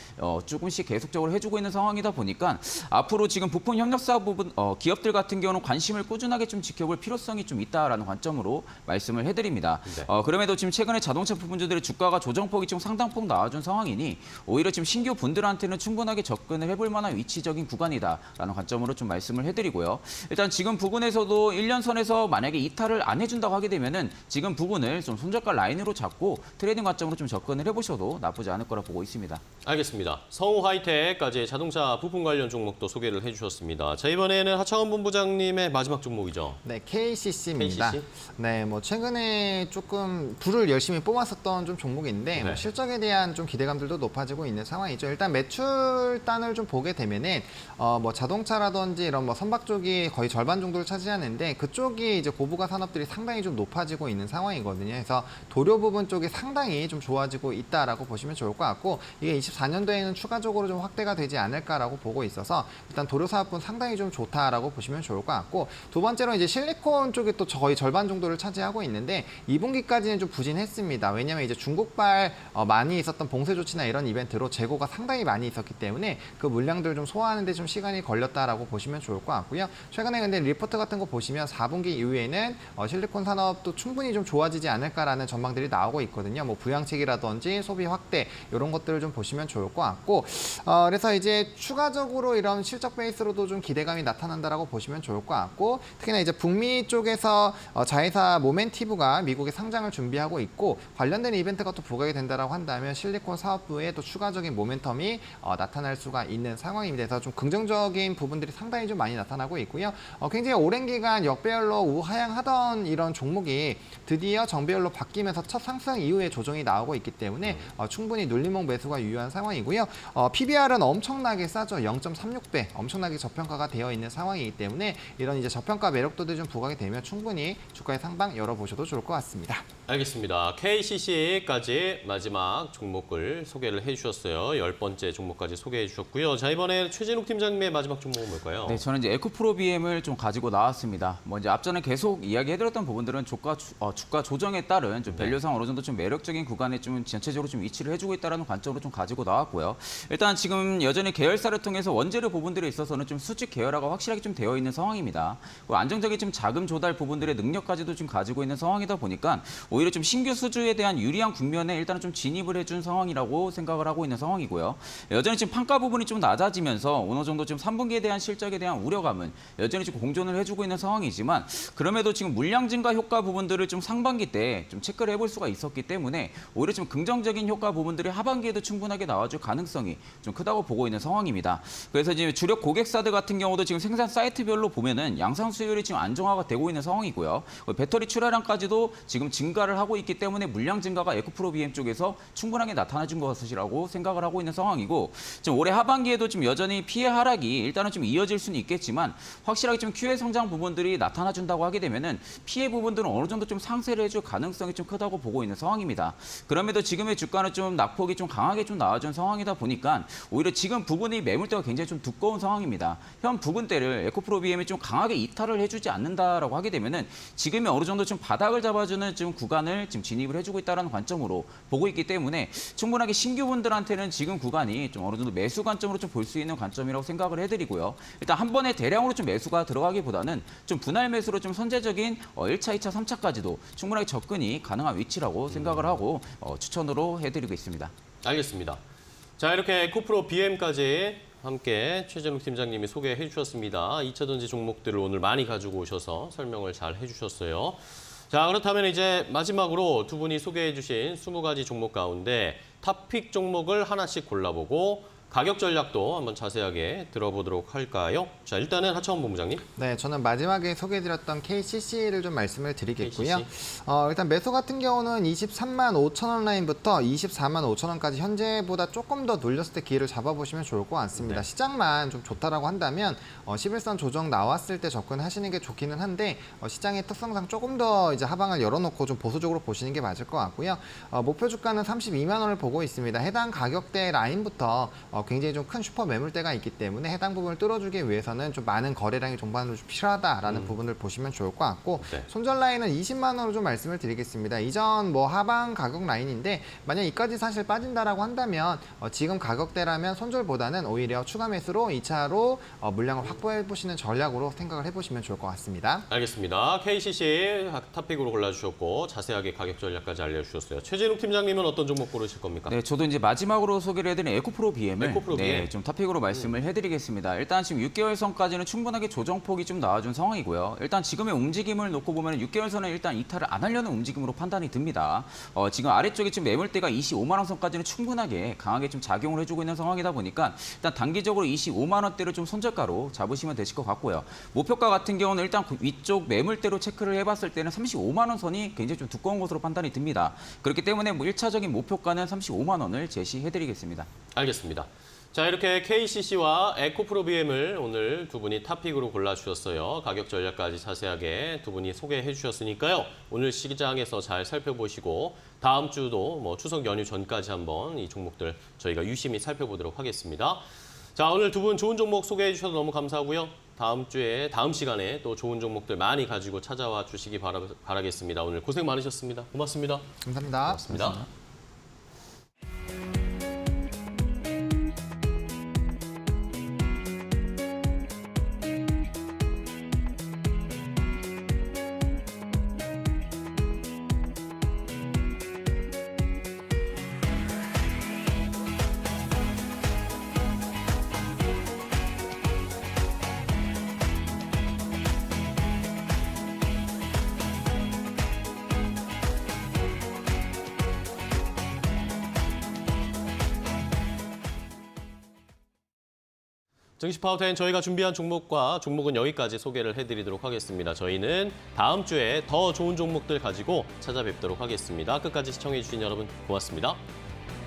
조금씩 계속적으로 해주고 있는 상황이다 보니까 앞으로 지금 부품 협력사 부분 기업들 같은 경우는 관심을 꾸준하게 좀 지켜볼 필요성이 좀 있다라는 관점으로 말씀을 해드립니다. 네. 그럼에도 지금 최근에 자동차 부품주들의 주가가 조정폭이 좀 상당폭 나와준 상황이니 오히려 지금 신규 분들한테는 충분하게 접근을 해볼 만한 위치적인 구간이다라는 관점으로 좀 말씀을 해드리고요. 일단 지금 부근에서도 1년선에서 만약에 이탈을 안 해준다고 하게 되면은 지금 부근을 좀 손절가 라인으로 잡고 트레이딩 관점으로 좀 접근을 해보셔도 나쁘지 않을 거라 보고 있습니다. 알겠습니다. 성우하이텍까지 자동차 부품 관련 종목도 소개를 해주셨습니다. 자, 이번에는 하창원 본부장님의 마지막 종목이죠. 네, KCC입니다. KCC? 네, 뭐 최근에 조금 불을 열심히 뽑았었던 좀 종목인데 뭐 실적에 대한 좀 기대감들도 높아지고 있는 상황이죠. 일단 매출단을 좀 보게 되면은 뭐 자동차라든지 이런 뭐 선박 쪽이 거의 절반 정도를 차지하는데 그쪽이 이제 고부가 산업들이 상당히 좀 높아지고 있는 상황이거든요. 그래서 도료 부분 쪽이 상당히 좀 좋아지고 있다라고 보시면 좋을 것 같고 이게 24년도에는 추가적으로 좀 확대가 되지 않을까라고 보고 있어서 일단 도료 사업은 상당히 좀 좋다라고 보시면 좋을 것 같고 두 번째로 이제 실리콘 쪽이 또 거의 절반 정도를 차지하고 있는데 2분기까지는 좀 부진했습니다. 왜냐하면 이제 중국발 많이 있었던 봉쇄 조치나 이런 이벤트로 재고가 상당히 많이 있었기 때문에 그 물량들을 좀 소화하는 데 좀 시간이 걸렸다라고 보시면 좋을 것 같고요. 최근에 근데 리포트 같은 거 보시면 4분기 이후에는 실리콘 산업도 충분히 좀 좋아지지 않을까라는 전망들이 나오고 있거든요. 뭐 부양책이라든지 소비 확대 이런 것들을 좀 보시면 좋을 것 같고 그래서 이제 추가적으로 이런 실적 베이스로도 좀 기대감이 나타난다라고 보시면 좋을 것 같고 특히나 이제 북미 쪽에서 자회사 모멘티브가 미국에 상장을 준비하고 있고 관련된 이벤트가 또 부각이 된다라고 한다면 실리콘 사업부에 또 추가적인 모멘텀이 나타날 수가 있는 상황입니다. 그래서 좀 긍정적인 부분들이 상당히 좀 많이 나타나고 있고요. 굉장히 오랜 기간 역배열로 우하향하던 이런 종목이 드디어 정배열로 바뀌면서 첫 상승 이후에 조정이 나오고 있기 때문에 충분히 눌림목 매수가 유효한 상황이고요. PBR은 엄청나게 싸죠. 0.36배 엄청나게 저평가가 되어 있는 상황이기 때문에 이런 이제 저평가 매력도들이 좀 부각이 되면 충분히 주가의 상방 열어보셔도 좋을 것 같습니다. 알겠습니다. KCC까지 마지막 종목을 소개를 해주셨어요. 10번째 종목까지 소개해 주셨고요. 자, 이번에 최진욱 팀장님의 마지막 종목은 뭘까요? 네, 저는 이제 에코프로비엠을 좀 가지고 나왔습니다. 뭐 이제 앞전에 계속 이야기해드렸던 부분들은 주가 조정에 따른 좀 밸류상 어느 정도 좀 매력적인 구간에 좀 전체적으로 좀 위치를 해주고 있다는 관점으로 좀 가지고 나왔고요. 일단 지금 여전히 계열사를 통해서 원재료 부분들에 있어서는 좀 수직 계열화가 확실하게 좀 되어 있는 상황입니다. 안정적인 좀 자금 조달 부분들의 능력까지도 좀 가지고 있는 상황이다 보니까 오히려 좀 신규 수주에 대한 유리한 국면에 일단은 좀 진입을 해준 상황이라고 생각을 하고 있는 상황이고요. 여전히 지금 판가 부분이 좀 낮아지면서 어느 정도 지금 3분기에 대한 실적에 대한 우려감은 여전히 지금 공존을 해주고 있는 상황이지만 그럼에도 지금 물량 증가 효과 부분들을 좀 상반기 때 좀 체크를 해볼 수가 있었기 때문에 오히려 좀 긍정적인 효과 부분들이 하반기에도 충분하게 나와줄 가능성이 좀 크다고 보고 있는 상황입니다. 그래서 이제 주력 고객사들 같은 경우도 지금 생산 사이트별로 보면은 양산 수율이 지금 안정화가 되고 있는 상황이고요. 배터리 출하량까지도 지금 증가를 하고 있기 때문에 물량 증가가 에코프로 BM 쪽에서 충분하게 나타나준 것이라고 생각을 하고 있는 상황이고 지금 올해 하반기에도 지금 여전히 피해 하락이 일단은 좀 이어질 수는 있겠지만 확실하게 좀 QA 성장 부분들이 나타나준다고 하게 되면은 피해 부분들은 어느 정도 좀 상쇄를 해줄 가능성이 좀 크다고 보고 있는 상황입니다. 그럼에도 지금의 주가는 좀 낙폭이 좀 강하게 좀 나와준 상황이다 보니까 오히려 지금 부근이 매물대가 굉장히 좀 두꺼운 상황입니다. 현 부근대를 에코프로 BM이 좀 강하게 이탈을 해주지 않는다라고 하게 되면은 지금이 어느 정도 좀 바닥을 잡아주는 지금 구간을 지금 진입을 해주고 있다는 관점으로 보고 있기 때문에 충분하게 신규분들한테는 지금 구간이 좀 어느 정도 매수 관점으로 좀 볼 수 있는 관점이라고 생각을 해드리고요. 일단 한 번에 대량으로 좀 매수가 들어가기보다는 좀 분할 매수로 좀 선제적인 1차, 2차, 3차까지도 충분하게 접근이 가능한 위치라고 생각을 하고 추천으로 해드리고 있습니다. 알겠습니다. 자, 이렇게 에코프로 BM까지 함께 최진욱 팀장님이 소개해 주셨습니다. 2차전지 종목들을 오늘 많이 가지고 오셔서 설명을 잘 해주셨어요. 자, 그렇다면 이제 마지막으로 두 분이 소개해 주신 20가지 종목 가운데 탑픽 종목을 하나씩 골라보고 가격 전략도 한번 자세하게 들어보도록 할까요? 자, 일단은 하창원 본부장님. 네, 저는 마지막에 소개해드렸던 KCC를 좀 말씀을 드리겠고요. KCC. 일단 매수 같은 경우는 23만 5천 원 라인부터 24만 5천 원까지 현재보다 조금 더 눌렸을 때 기회를 잡아보시면 좋을 것 같습니다. 네. 시장만 좀 좋다라고 한다면 11선 조정 나왔을 때 접근하시는 게 좋기는 한데 시장의 특성상 조금 더 이제 하방을 열어놓고 좀 보수적으로 보시는 게 맞을 것 같고요. 목표 주가는 32만 원을 보고 있습니다. 해당 가격대 라인부터 굉장히 좀 큰 슈퍼 매물대가 있기 때문에 해당 부분을 뚫어주기 위해서는 좀 많은 거래량이 종반으로 좀 필요하다라는 부분을 보시면 좋을 것 같고 네. 손절 라인은 20만 원으로 좀 말씀을 드리겠습니다. 이전 뭐 하방 가격 라인인데 만약 이까지 사실 빠진다라고 한다면 지금 가격대라면 손절보다는 오히려 추가 매수로 2차로 물량을 확보해 보시는 전략으로 생각을 해보시면 좋을 것 같습니다. 알겠습니다. KCC 탑픽으로 골라주셨고 자세하게 가격 전략까지 알려주셨어요. 최진욱 팀장님은 어떤 종목 고르실 겁니까? 네, 저도 이제 마지막으로 소개를 해드린 에코프로 BM을 에코프로 BM. 좀 탑픽으로 말씀을 해드리겠습니다. 일단 지금 6개월 선까지는 충분하게 조정폭이 좀 나와준 상황이고요. 일단 지금의 움직임을 놓고 보면 6개월 선은 일단 이탈을 안 하려는 움직임으로 판단이 듭니다. 지금 아래쪽에 지금 매물대가 25만 원 선까지는 충분하게 강하게 좀 작용을 해주고 있는 상황이다 보니까 일단 단기적으로 25만 원대를 좀 손절가로 잡으시면 되실 것 같고요. 목표가 같은 경우는 일단 위쪽 매물대로 체크를 해봤을 때는 35만 원 선이 굉장히 좀 두꺼운 것으로 판단이 듭니다. 그렇기 때문에 뭐 1차적인 목표가는 35만 원을 제시해드리겠습니다. 알겠습니다. 자, 이렇게 KCC와 에코프로비엠을 오늘 두 분이 탑픽으로 골라주셨어요. 가격 전략까지 자세하게 두 분이 소개해 주셨으니까요. 오늘 시장에서 잘 살펴보시고 다음 주도 뭐 추석 연휴 전까지 한번 이 종목들 저희가 유심히 살펴보도록 하겠습니다. 자, 오늘 두 분 좋은 종목 소개해 주셔서 너무 감사하고요. 다음 주에 다음 시간에 또 좋은 종목들 많이 가지고 찾아와 주시기 바라겠습니다. 오늘 고생 많으셨습니다. 고맙습니다. 감사합니다. 고맙습니다. 증시 파워텐 저희가 준비한 종목은 여기까지 소개를 해드리도록 하겠습니다. 저희는 다음 주에 더 좋은 종목들 가지고 찾아뵙도록 하겠습니다. 끝까지 시청해주신 여러분 고맙습니다.